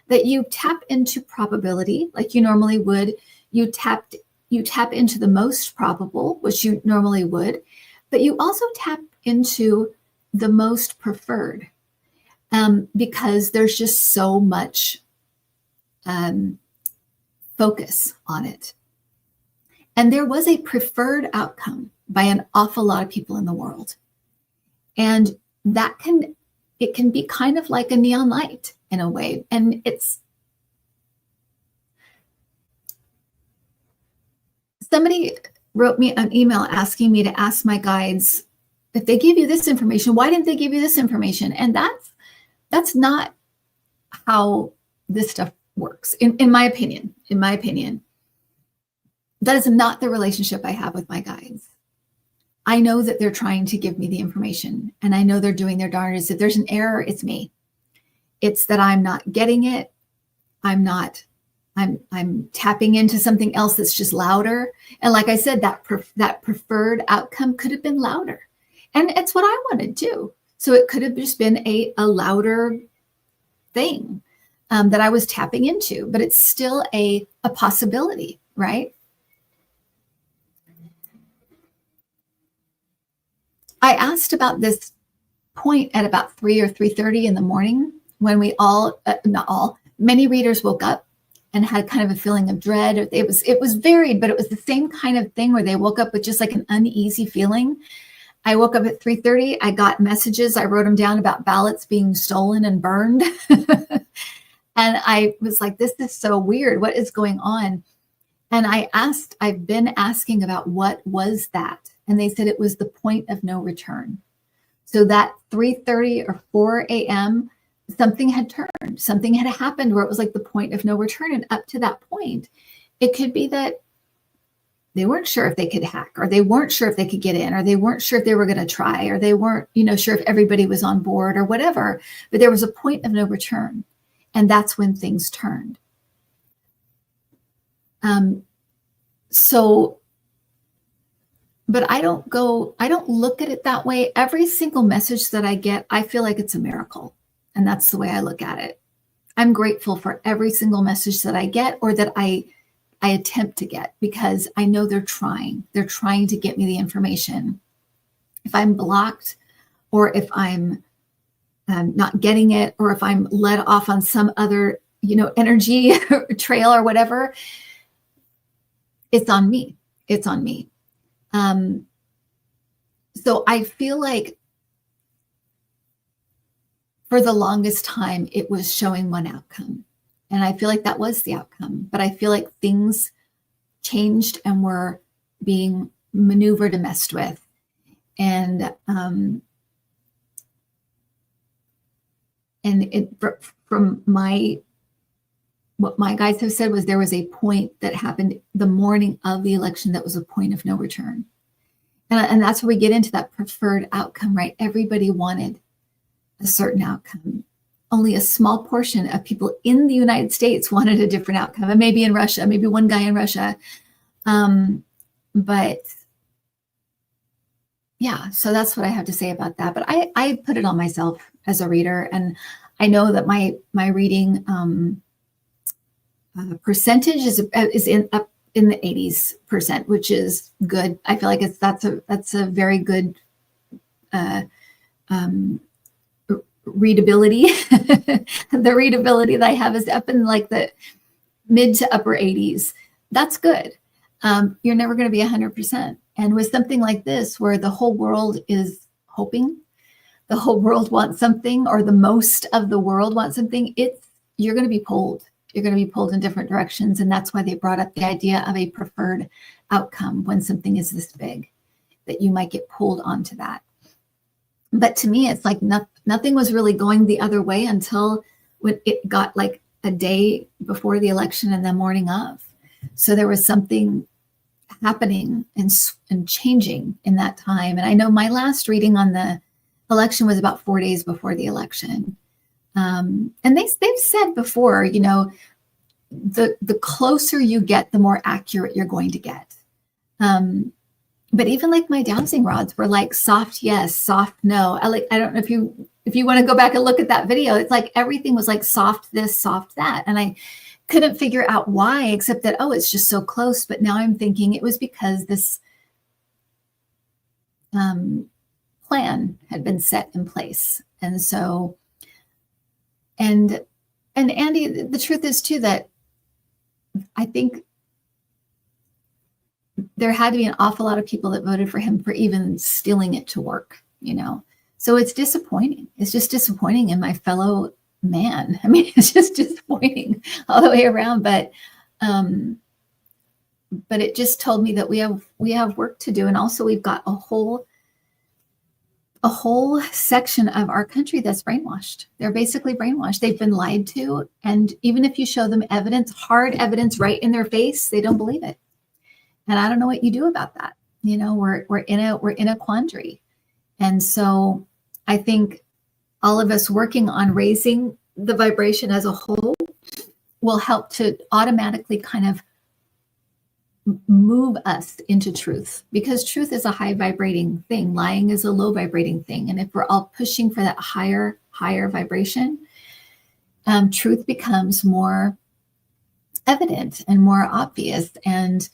that you tap into probability like you normally would. You tap into the most probable, which you normally would, but you also tap into the most preferred, because there's just so much focus on it. And there was a preferred outcome by an awful lot of people in the world. And it can be kind of like a neon light in a way. And somebody wrote me an email asking me to ask my guides, if they give you this information, why didn't they give you this information? And that's not how this stuff works, in my opinion. That is not the relationship I have with my guides. I know that they're trying to give me the information, and I know they're doing their darndest. If there's an error, it's me. It's that I'm not getting it. I'm tapping into something else that's just louder. And like I said, that preferred outcome could have been louder. And it's what I wanted too. So it could have just been a louder thing that I was tapping into, but it's still a possibility, right? I asked about this point at about 3 or 3:30 in the morning when we many readers woke up and had kind of a feeling of dread. It was varied, but it was the same kind of thing where they woke up with just like an uneasy feeling. I woke up at 3:30. I got messages. I wrote them down about ballots being stolen and burned. And I was like, this is so weird. What is going on? And I've been asking about what was that? And they said it was the point of no return. So that 3:30 or 4 a.m., something had turned. Something had happened where it was like the point of no return. And up to that point, it could be that they weren't sure if they could hack, or they weren't sure if they could get in, or they weren't sure if they were going to try, or they weren't, sure if everybody was on board or whatever. But there was a point of no return. And that's when things turned. So, but I don't look at it that way. Every single message that I get, I feel like it's a miracle. And that's the way I look at it. I'm grateful for every single message that I get or that I attempt to get, because I know they're trying to get me the information. If I'm blocked, or if I'm not getting it, or if I'm led off on some other, energy trail or whatever, it's on me. It's on me. So I feel like for the longest time, it was showing one outcome. And I feel like that was the outcome. But I feel like things changed and were being maneuvered and messed with. And from what my guides have said was there was a point that happened the morning of the election that was a point of no return. And that's where we get into that preferred outcome, right? Everybody wanted a certain outcome. Only a small portion of people in the United States wanted a different outcome, and maybe in Russia, maybe one guy in Russia. But yeah, so that's what I have to say about that. But I put it on myself as a reader, and I know that my reading percentage is up in the 80%, which is good. I feel like that's a very good readability. The readability that I have is up in like the mid to upper 80s. That's good. You're never going to be 100%. And with something like this, where the whole world is hoping, the whole world wants something, or the most of the world wants something, you're going to be pulled. You're going to be pulled in different directions. And that's why they brought up the idea of a preferred outcome when something is this big, that you might get pulled onto that. But to me, it's like nothing was really going the other way until when it got like a day before the election and the morning of. So there was something happening and changing in that time. And I know my last reading on the election was about 4 days before the election. And they've said before, the closer you get, the more accurate you're going to get. But even like my dowsing rods were like soft yes, soft no. I don't know if you want to go back and look at that video. It's like everything was like soft this, soft that. And I couldn't figure out why, except that, it's just so close. But now I'm thinking it was because this plan had been set in place. And so, and Andy, the truth is too, that I think there had to be an awful lot of people that voted for him for even stealing it to work, So it's disappointing. It's just disappointing in my fellow man. I mean, it's just disappointing all the way around. But it just told me that we have work to do. And also we've got a whole section of our country that's brainwashed. They're basically brainwashed. They've been lied to. And even if you show them evidence, hard evidence right in their face, they don't believe it. And I don't know what you do about that. We're in a quandary. And so I think all of us working on raising the vibration as a whole will help to automatically kind of move us into truth, because truth is a high vibrating thing. Lying is a low vibrating thing. And if we're all pushing for that higher vibration, truth becomes more evident and more obvious, and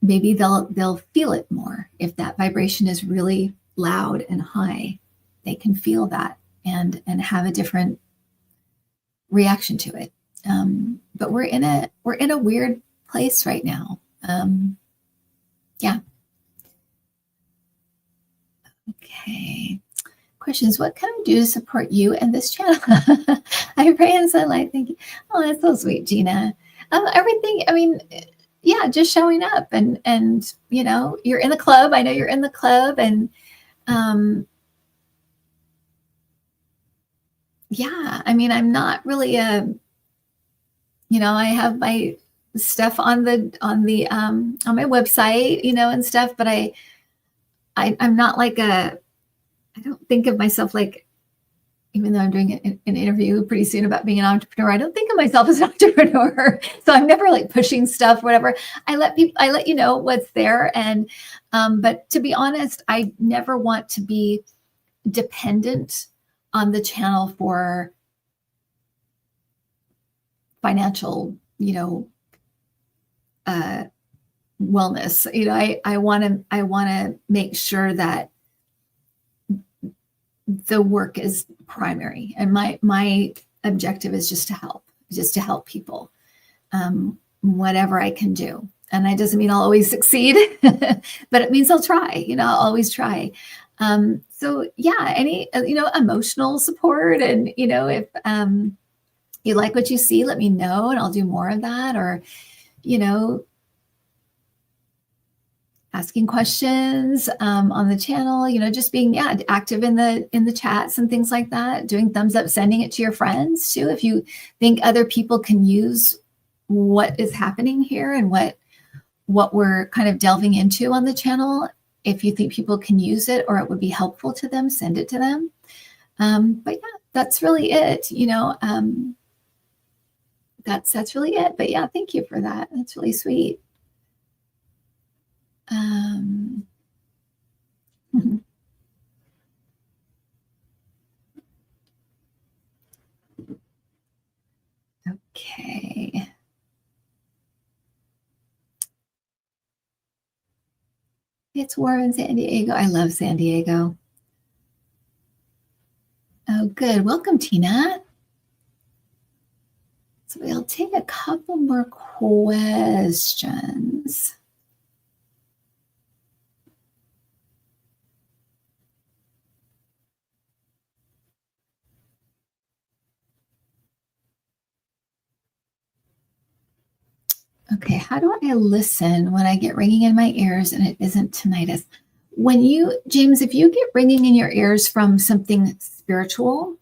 maybe they'll feel it more. If that vibration is really loud and high, they can feel that and have a different reaction to it. But we're in a weird place right now. Yeah. Okay. Questions. What can I do to support you and this channel? I pray in sunlight. Thank you. Oh, that's so sweet, Gina. Everything. I mean, yeah, just showing up and you're in the club. I know you're in the club, and yeah, I mean, I'm not really I have my stuff on my website, and stuff, but I'm not like I don't think of myself like, even though I'm doing an interview pretty soon about being an entrepreneur, I don't think of myself as an entrepreneur. So I'm never like pushing stuff, whatever. I let you know what's there. And, but to be honest, I never want to be dependent on the channel for financial, wellness. I want to make sure that the work is primary, and my objective is just to help people, whatever I can do. And that doesn't mean I'll always succeed, but it means I'll try. I'll always try. So yeah, any emotional support, and if you like what you see, let me know, and I'll do more of that. Or asking questions on the channel, just being active in the chats and things like that, doing thumbs up, sending it to your friends too, if you think other people can use what is happening here and what we're kind of delving into on the channel. If you think people can use it or it would be helpful to them, send it to them. But yeah, that's really it. That's really it. But yeah, thank you for that. That's really sweet. Okay. It's warm in San Diego. I love San Diego. Oh, good. Welcome, Tina. So we'll take a couple more questions. Okay, how do I listen when I get ringing in my ears and it isn't tinnitus? James, if you get ringing in your ears from something spiritual,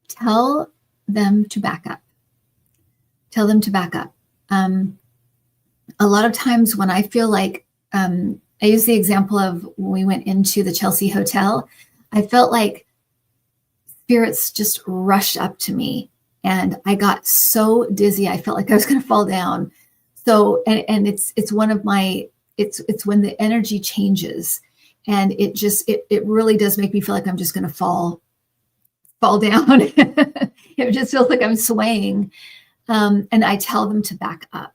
tell them to back up. Tell them to back up. A lot of times when I feel like, I use the example of when we went into the Chelsea Hotel, I felt like spirits just rushed up to me and I got so dizzy. I felt like I was going to fall down. So, and it's one of my, it's when the energy changes, and it really does make me feel like I'm just going to fall down. It just feels like I'm swaying. And I tell them to back up.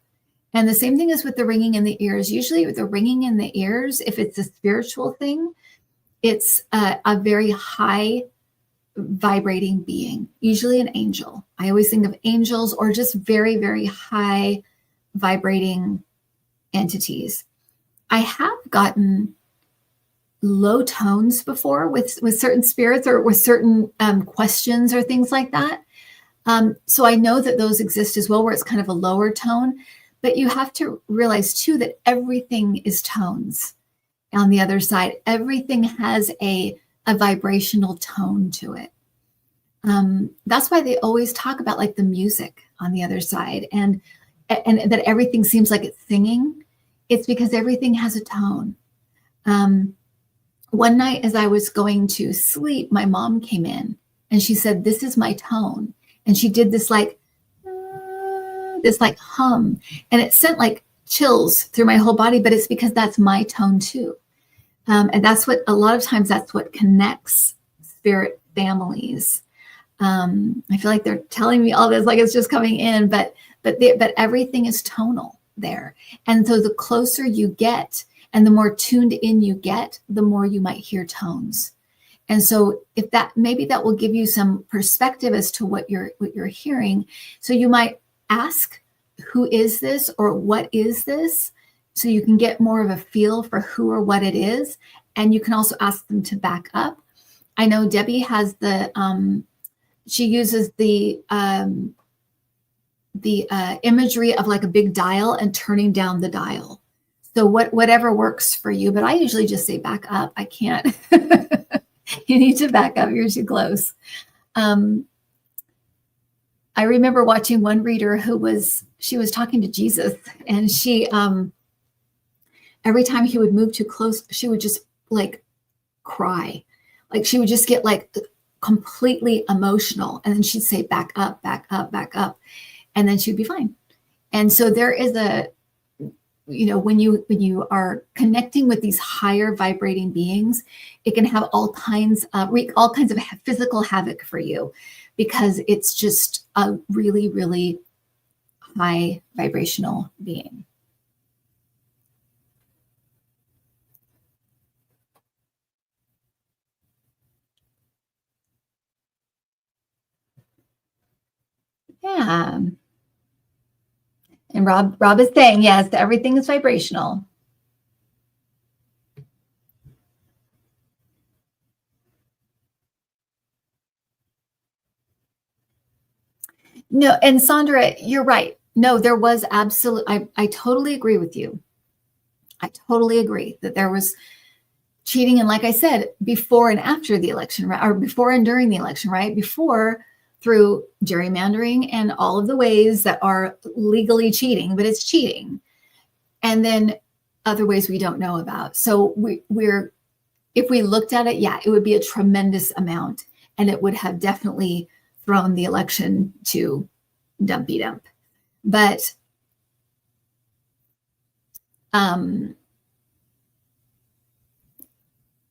And the same thing is with the ringing in the ears. Usually with the ringing in the ears, if it's a spiritual thing, it's a very high vibrating being, usually an angel. I always think of angels or just very, very high vibrating entities. I have gotten low tones before with certain spirits or with certain questions or things like that. So I know that those exist as well, where it's kind of a lower tone. But you have to realize too that everything is tones on the other side. Everything has a vibrational tone to it. That's why they always talk about like the music on the other side, and that everything seems like it's singing. It's because everything has a tone. One night as I was going to sleep, my mom came in and she said, "This is my tone." And she did this like hum, and it sent like chills through my whole body, but it's because that's my tone too. And that's what, a lot of times that's what connects spirit families. I feel like they're telling me all this, like it's just coming in, but everything is tonal there. And so the closer you get and the more tuned in you get, the more you might hear tones. And so if that, maybe that will give you some perspective as to what you're hearing. So you might ask, who is this, or what is this? So you can get more of a feel for who or what it is. And you can also ask them to back up. I know Debbie has she uses the imagery of like a big dial and turning down the dial. So whatever works for you, but I usually just say back up. I can't. You need to back up. You're too close. I remember watching one reader she was talking to Jesus, and she, every time he would move too close, she would just like cry. Like she would just get like completely emotional. And then she'd say, back up, back up, back up. And then she'd be fine. And so there is when you are connecting with these higher vibrating beings, it can have all kinds of physical havoc for you, because it's just a really, really high vibrational being. Yeah. And Rob is saying, yes, everything is vibrational. No, and Sandra, you're right. No, there was I totally agree with you. I totally agree that there was cheating. And like I said, before and after the election, right? Or before and during the election, right? Before, through gerrymandering and all of the ways that are legally cheating, but it's cheating. And then other ways we don't know about. So we're if we looked at it, yeah, it would be a tremendous amount, and it would have definitely thrown the election to dumpy dump. But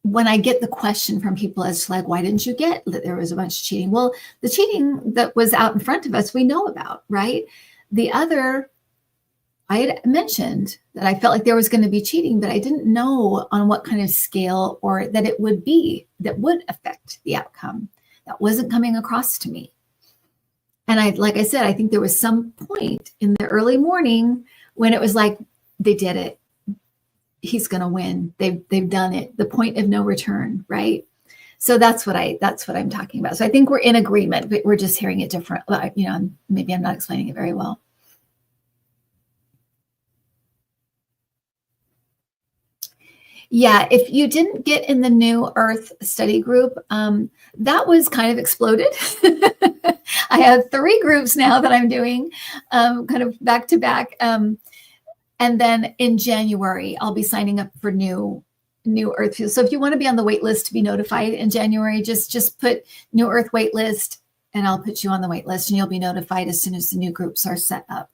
when I get the question from people as to like, why didn't you get that there was a bunch of cheating? Well, the cheating that was out in front of us, we know about, right? The other, I had mentioned that I felt like there was going to be cheating, but I didn't know on what kind of scale, or that it would be, that would affect the outcome. That wasn't coming across to me. And like I said, I think there was some point in the early morning when it was like, they did it. He's going to win. They've done it. The point of no return, right? So that's what I'm talking about. So I think we're in agreement, but we're just hearing it different. Maybe I'm not explaining it very well. Yeah, if you didn't get in the New Earth study group, that was kind of exploded. I have 3 groups now that I'm doing, kind of back to back. And then in January, I'll be signing up for New Earth. So if you want to be on the wait list to be notified in January, just put New Earth wait list, and I'll put you on the wait list, and you'll be notified as soon as the new groups are set up.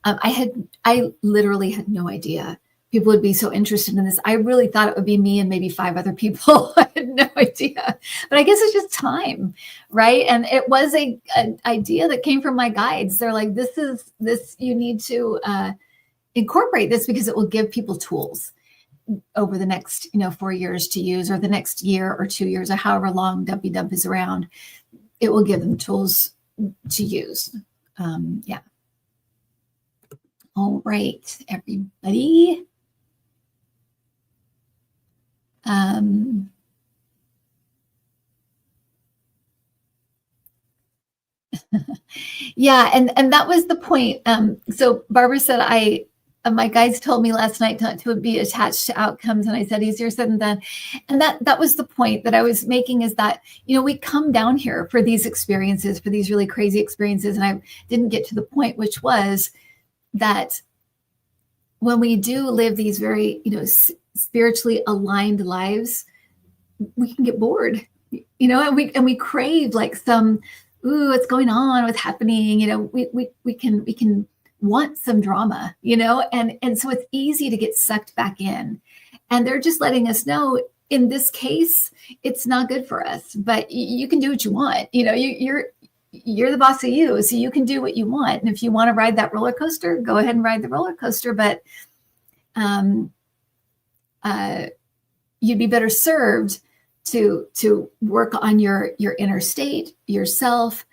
I literally had no idea people would be so interested in this. I really thought it would be me and maybe 5 other people. I had no idea, but I guess it's just time, right? And it was an idea that came from my guides. They're like, this you need to incorporate this, because it will give people tools over the next 4 years to use, or the next year or 2 years, or however long Dumpy Dump is around. It will give them tools to use. Yeah. All right, everybody. Yeah, and that was the point. So Barbara said, my guides told me last night not to be attached to outcomes, and I said, easier said than done. And that was the point that I was making, is that we come down here for these experiences, for these really crazy experiences, and I didn't get to the point, which was that when we do live these very spiritually aligned lives, we can get bored, and we crave like some, ooh, what's going on, what's happening, we can want some drama, and so it's easy to get sucked back in. And they're just letting us know, in this case, it's not good for us, but you can do what you want. You're the boss of you, so you can do what you want. And if you want to ride that roller coaster, go ahead and ride the roller coaster. But you'd be better served to work on your inner state, yourself,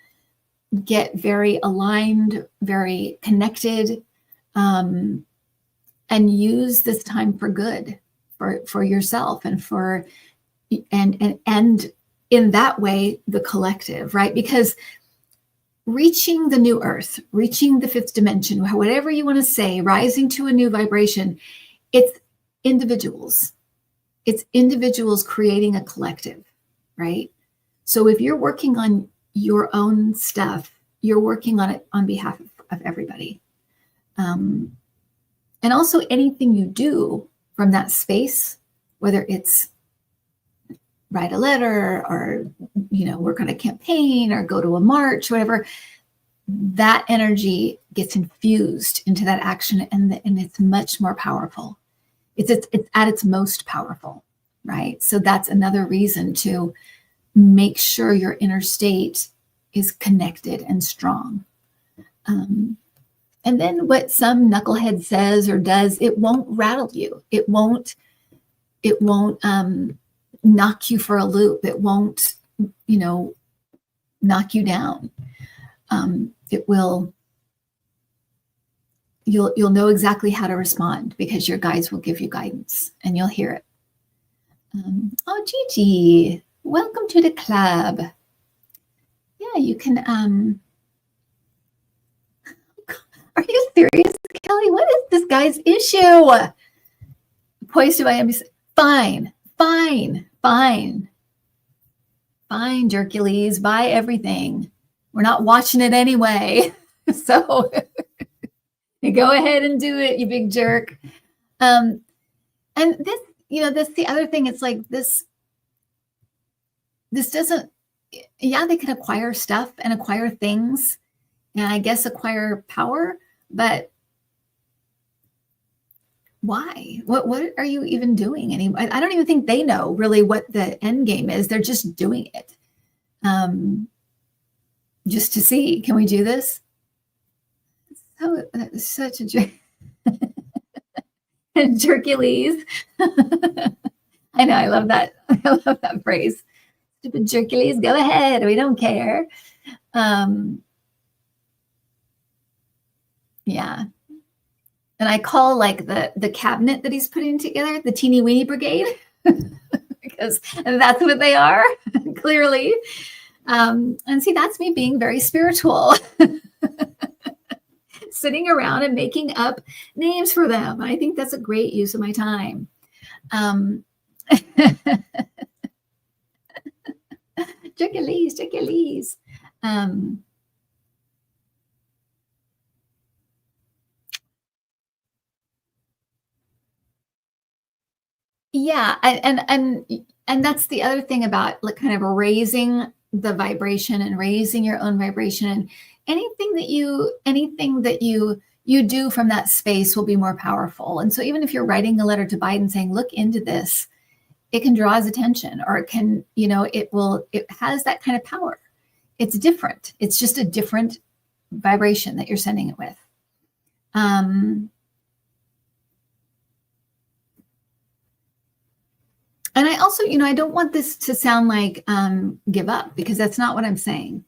get very aligned, very connected, and use this time for good, for yourself, and and in that way, the collective, right? Because reaching the new earth, reaching the 5th dimension, whatever you want to say, rising to a new vibration, it's individuals. It's individuals creating a collective, right? So if you're working on your own stuff, you're working on it on behalf of everybody. And also anything you do from that space, whether it's write a letter or, work on a campaign or go to a march, whatever, that energy gets infused into that action, and it's much more powerful. It's at its most powerful, right? So that's another reason to make sure your inner state is connected and strong. And then what some knucklehead says or does, it won't rattle you. It won't knock you for a loop. It won't, knock you down. It will, you'll know exactly how to respond because your guides will give you guidance and you'll hear it. Oh, Gigi, welcome to the club. Yeah, you can, are you serious, Kelly? What is this guy's issue? Poised to Miami. Fine, Hercules, buy everything. We're not watching it anyway. So go ahead and do it, you big jerk. And this, this, the other thing, it's like this doesn't, they can acquire stuff and acquire things and I guess acquire power, but why? What are you even doing anymore? I don't even think they know really what the end game is. They're just doing it. Just to see, can we do this? So that's such a Hercules. I know, I love that. I love that phrase. Stupid Hercules, go ahead. We don't care. Yeah. And I call like the cabinet that he's putting together the teeny weeny brigade because that's what they are, clearly. And see, that's me being very spiritual, sitting around and making up names for them. I think that's a great use of my time. Hercules. Yeah, and that's the other thing about like kind of raising the vibration and raising your own vibration, and anything that you do from that space will be more powerful. And so even if you're writing a letter to Biden saying, look into this, it can draw his attention, or it can, it has that kind of power. It's different. It's just a different vibration that you're sending it with. And I also, I don't want this to sound like give up, because that's not what I'm saying.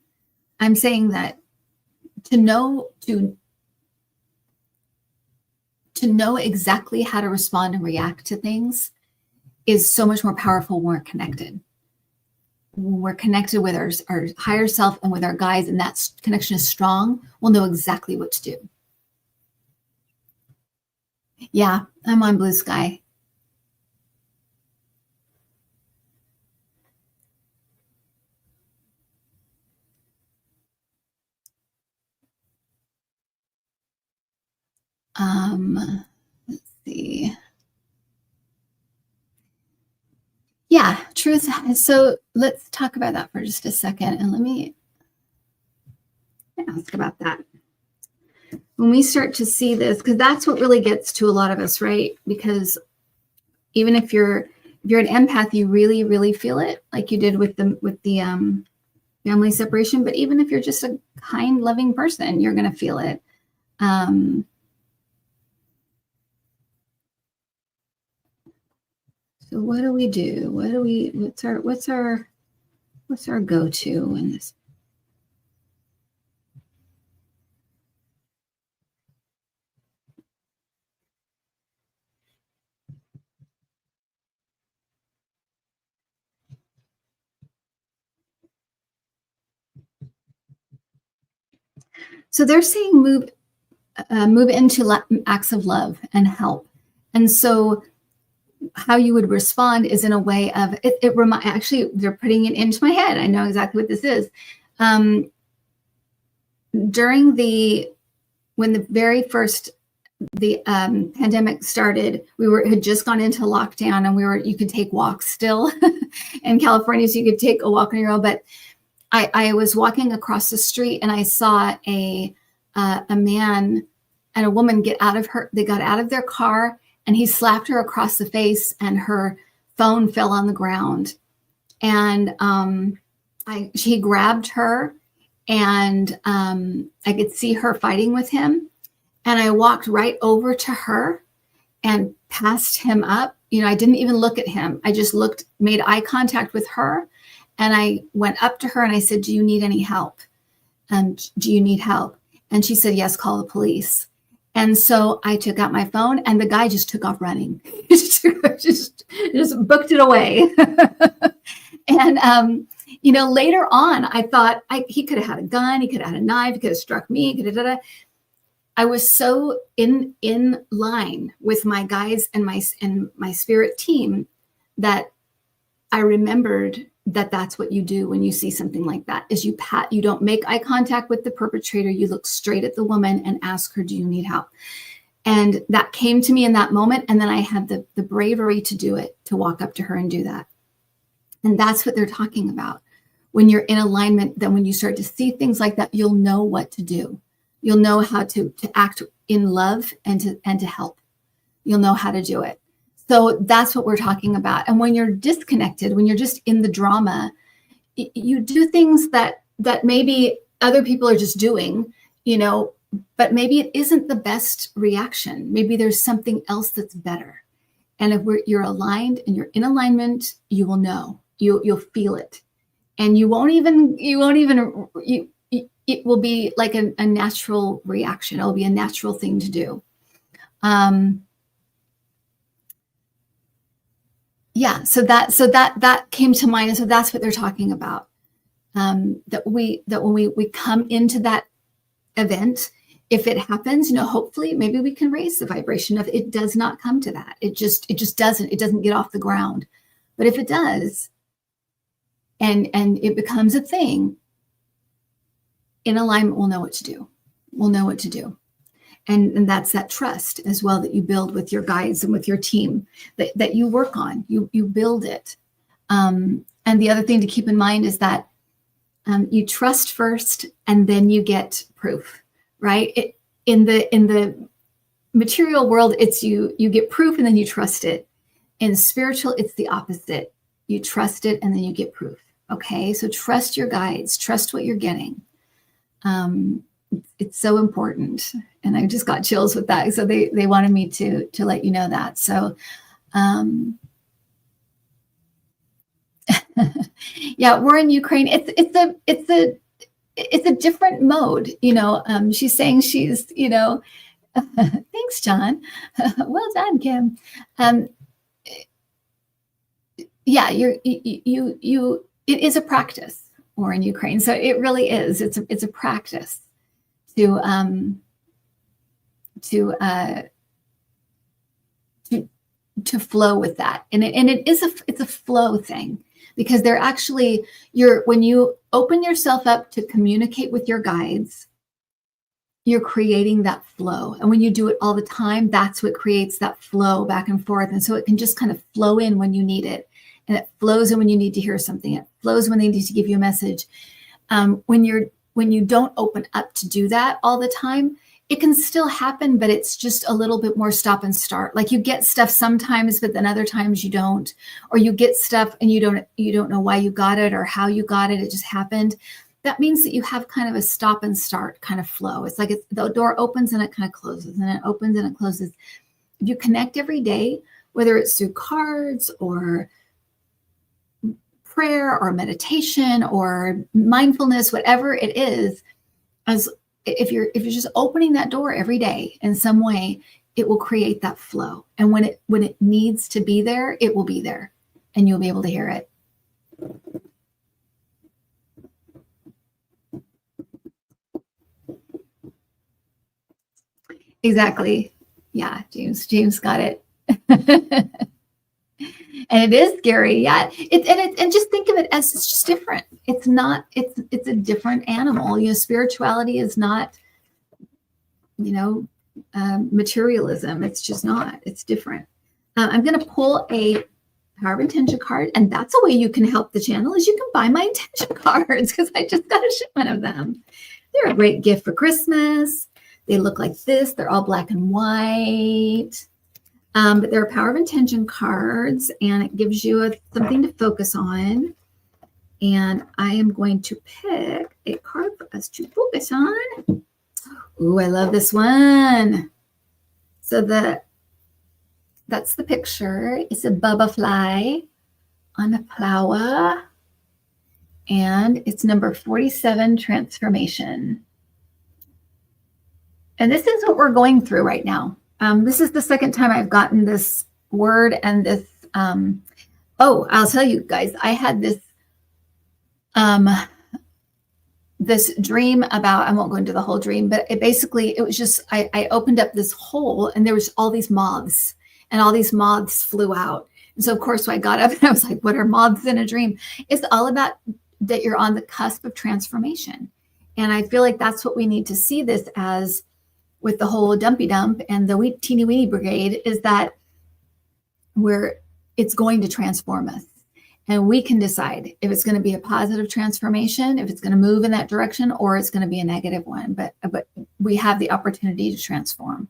I'm saying that to know exactly how to respond and react to things is so much more powerful when we're connected. When we're connected with our higher self and with our guides, and that connection is strong, we'll know exactly what to do. Yeah, I'm on Blue Sky. Let's see. Yeah, truth. So let's talk about that for just a second. And let me ask about that. When we start to see this, because that's what really gets to a lot of us, right? Because even if you're an empath, you really, really feel it, like you did with the family separation. But even if you're just a kind, loving person, you're going to feel it. So what do we do? What's our go-to in this? So they're saying move into acts of love and help. And so how you would respond is in a way of actually, they're putting it into my head. I know exactly what this is. When the very first the pandemic started, had just gone into lockdown, and you could take walks still in California, so you could take a walk on your own. But I was walking across the street, and I saw a man and a woman they got out of their car, and he slapped her across the face, and her phone fell on the ground. And he grabbed her, and I could see her fighting with him. And I walked right over to her and passed him up. I didn't even look at him. I just made eye contact with her. And I went up to her and I said, "Do you need any help? Do you need help?" And she said, "Yes, call the police." And so I took out my phone, and the guy just took off running. just booked it away. And, later on, I thought he could have had a gun. He could have had a knife. He could have struck me. I was so in line with my guides and my spirit team that I remembered that that's what you do when you see something like that, is you don't make eye contact with the perpetrator. You look straight at the woman and ask her, "Do you need help?" And that came to me in that moment. And then I had the bravery to do it, to walk up to her and do that. And that's what they're talking about. When you're in alignment, then when you start to see things like that, you'll know what to do. You'll know how to act in love and to help. You'll know how to do it. So that's what we're talking about. And when you're disconnected, when you're just in the drama, you do things that maybe other people are just doing, but maybe it isn't the best reaction. Maybe there's something else that's better. And if you're aligned and you're in alignment, you will know. You'll feel it, and it will be like a natural reaction. It'll be a natural thing to do. So that came to mind. And so that's what they're talking about. That when we come into that event, if it happens, hopefully maybe we can raise the vibration. If it does not come to that, it just doesn't get off the ground. But if it does, and it becomes a thing, in alignment, we'll know what to do. We'll know what to do. And that's that trust as well that you build with your guides and with your team that you work on. You build it. And the other thing to keep in mind is that you trust first, and then you get proof, right? In the material world, it's you get proof and then you trust it. In spiritual, it's the opposite. You trust it and then you get proof. Okay, so trust your guides, trust what you're getting. It's so important. And I just got chills with that. So they wanted me to let you know that. So yeah, we're in Ukraine. It's a different mode. She's saying she's, thanks, John. Well done, Kim. Yeah, it is a practice. We're in Ukraine, so it really is. It's a practice to flow with that, and it's a flow thing, because they're actually when you open yourself up to communicate with your guides, you're creating that flow. And when you do it all the time, that's what creates that flow back and forth. And so it can just kind of flow in when you need it. And it flows in when you need to hear something. It flows when they need to give you a message. When you don't open up to do that all the time, it can still happen, but it's just a little bit more stop and start. Like you get stuff sometimes, but then other times you don't, or you get stuff and you don't know why you got it or how you got it. It just happened. That means that you have kind of a stop and start kind of flow. It's like the door opens and it kind of closes, and it opens and it closes. If you connect every day, whether it's through cards or prayer or meditation or mindfulness, whatever it is, if you're just opening that door every day in some way, it will create that flow. And when it needs to be there, it will be there, and you'll be able to hear it. Exactly. Yeah, James got it. And it is scary. Yeah. And just think of it as it's just different. It's a different animal. Spirituality is not, materialism. It's just not. It's different. I'm going to pull a Power of Intention card, and that's a way you can help the channel is you can buy my intention cards because I just got a shipment of them. They're a great gift for Christmas. They look like this. They're all black and white. But they're Power of Intention cards, and it gives you something to focus on. And I am going to pick a card for us to focus on. Ooh, I love this one. So that's the picture. It's a butterfly on a flower. And it's number 47, transformation. And this is what we're going through right now. This is the second time I've gotten this word and this. I'll tell you guys, I had this this dream about, I won't go into the whole dream, but it was just, I opened up this hole and there was all these moths and all these moths flew out. And so of course, so I got up and I was like, what are moths in a dream? It's all about that you're on the cusp of transformation. And I feel like that's what we need to see this as with the whole dumpy dump and the teeny weeny brigade is that it's going to transform us. And we can decide if it's going to be a positive transformation, if it's going to move in that direction, or it's going to be a negative one. But we have the opportunity to transform.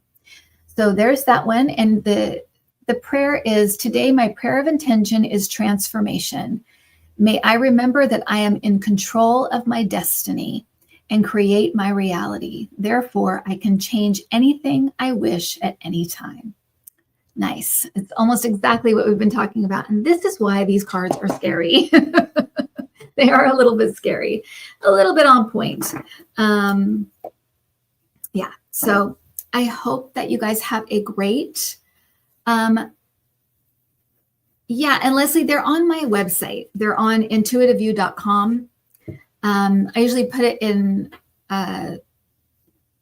So there's that one. And the prayer is, today my prayer of intention is transformation. May I remember that I am in control of my destiny and create my reality. Therefore, I can change anything I wish at any time. Nice. It's almost exactly what we've been talking about. And this is why these cards are scary. They are a little bit scary, a little bit on point. Yeah. So I hope that you guys have a great, yeah. And Leslie, they're on my website. They're on intuitiview.com. I usually put it in the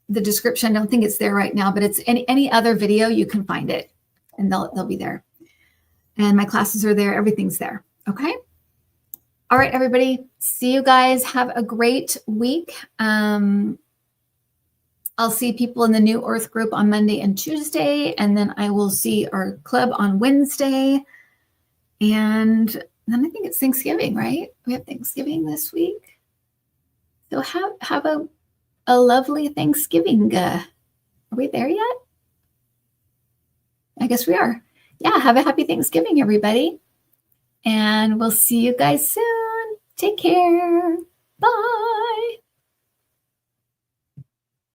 description. I don't think it's there right now, but it's any other video, you can find it. And they'll be there. And my classes are there. Everything's there. Okay. All right, everybody. See you guys. Have a great week. I'll see people in the New Earth group on Monday and Tuesday. And then I will see our club on Wednesday. And then I think it's Thanksgiving, right? We have Thanksgiving this week. So have a lovely Thanksgiving. Are we there yet? I guess we are. Yeah, have a happy Thanksgiving, everybody. And we'll see you guys soon. Take care. Bye.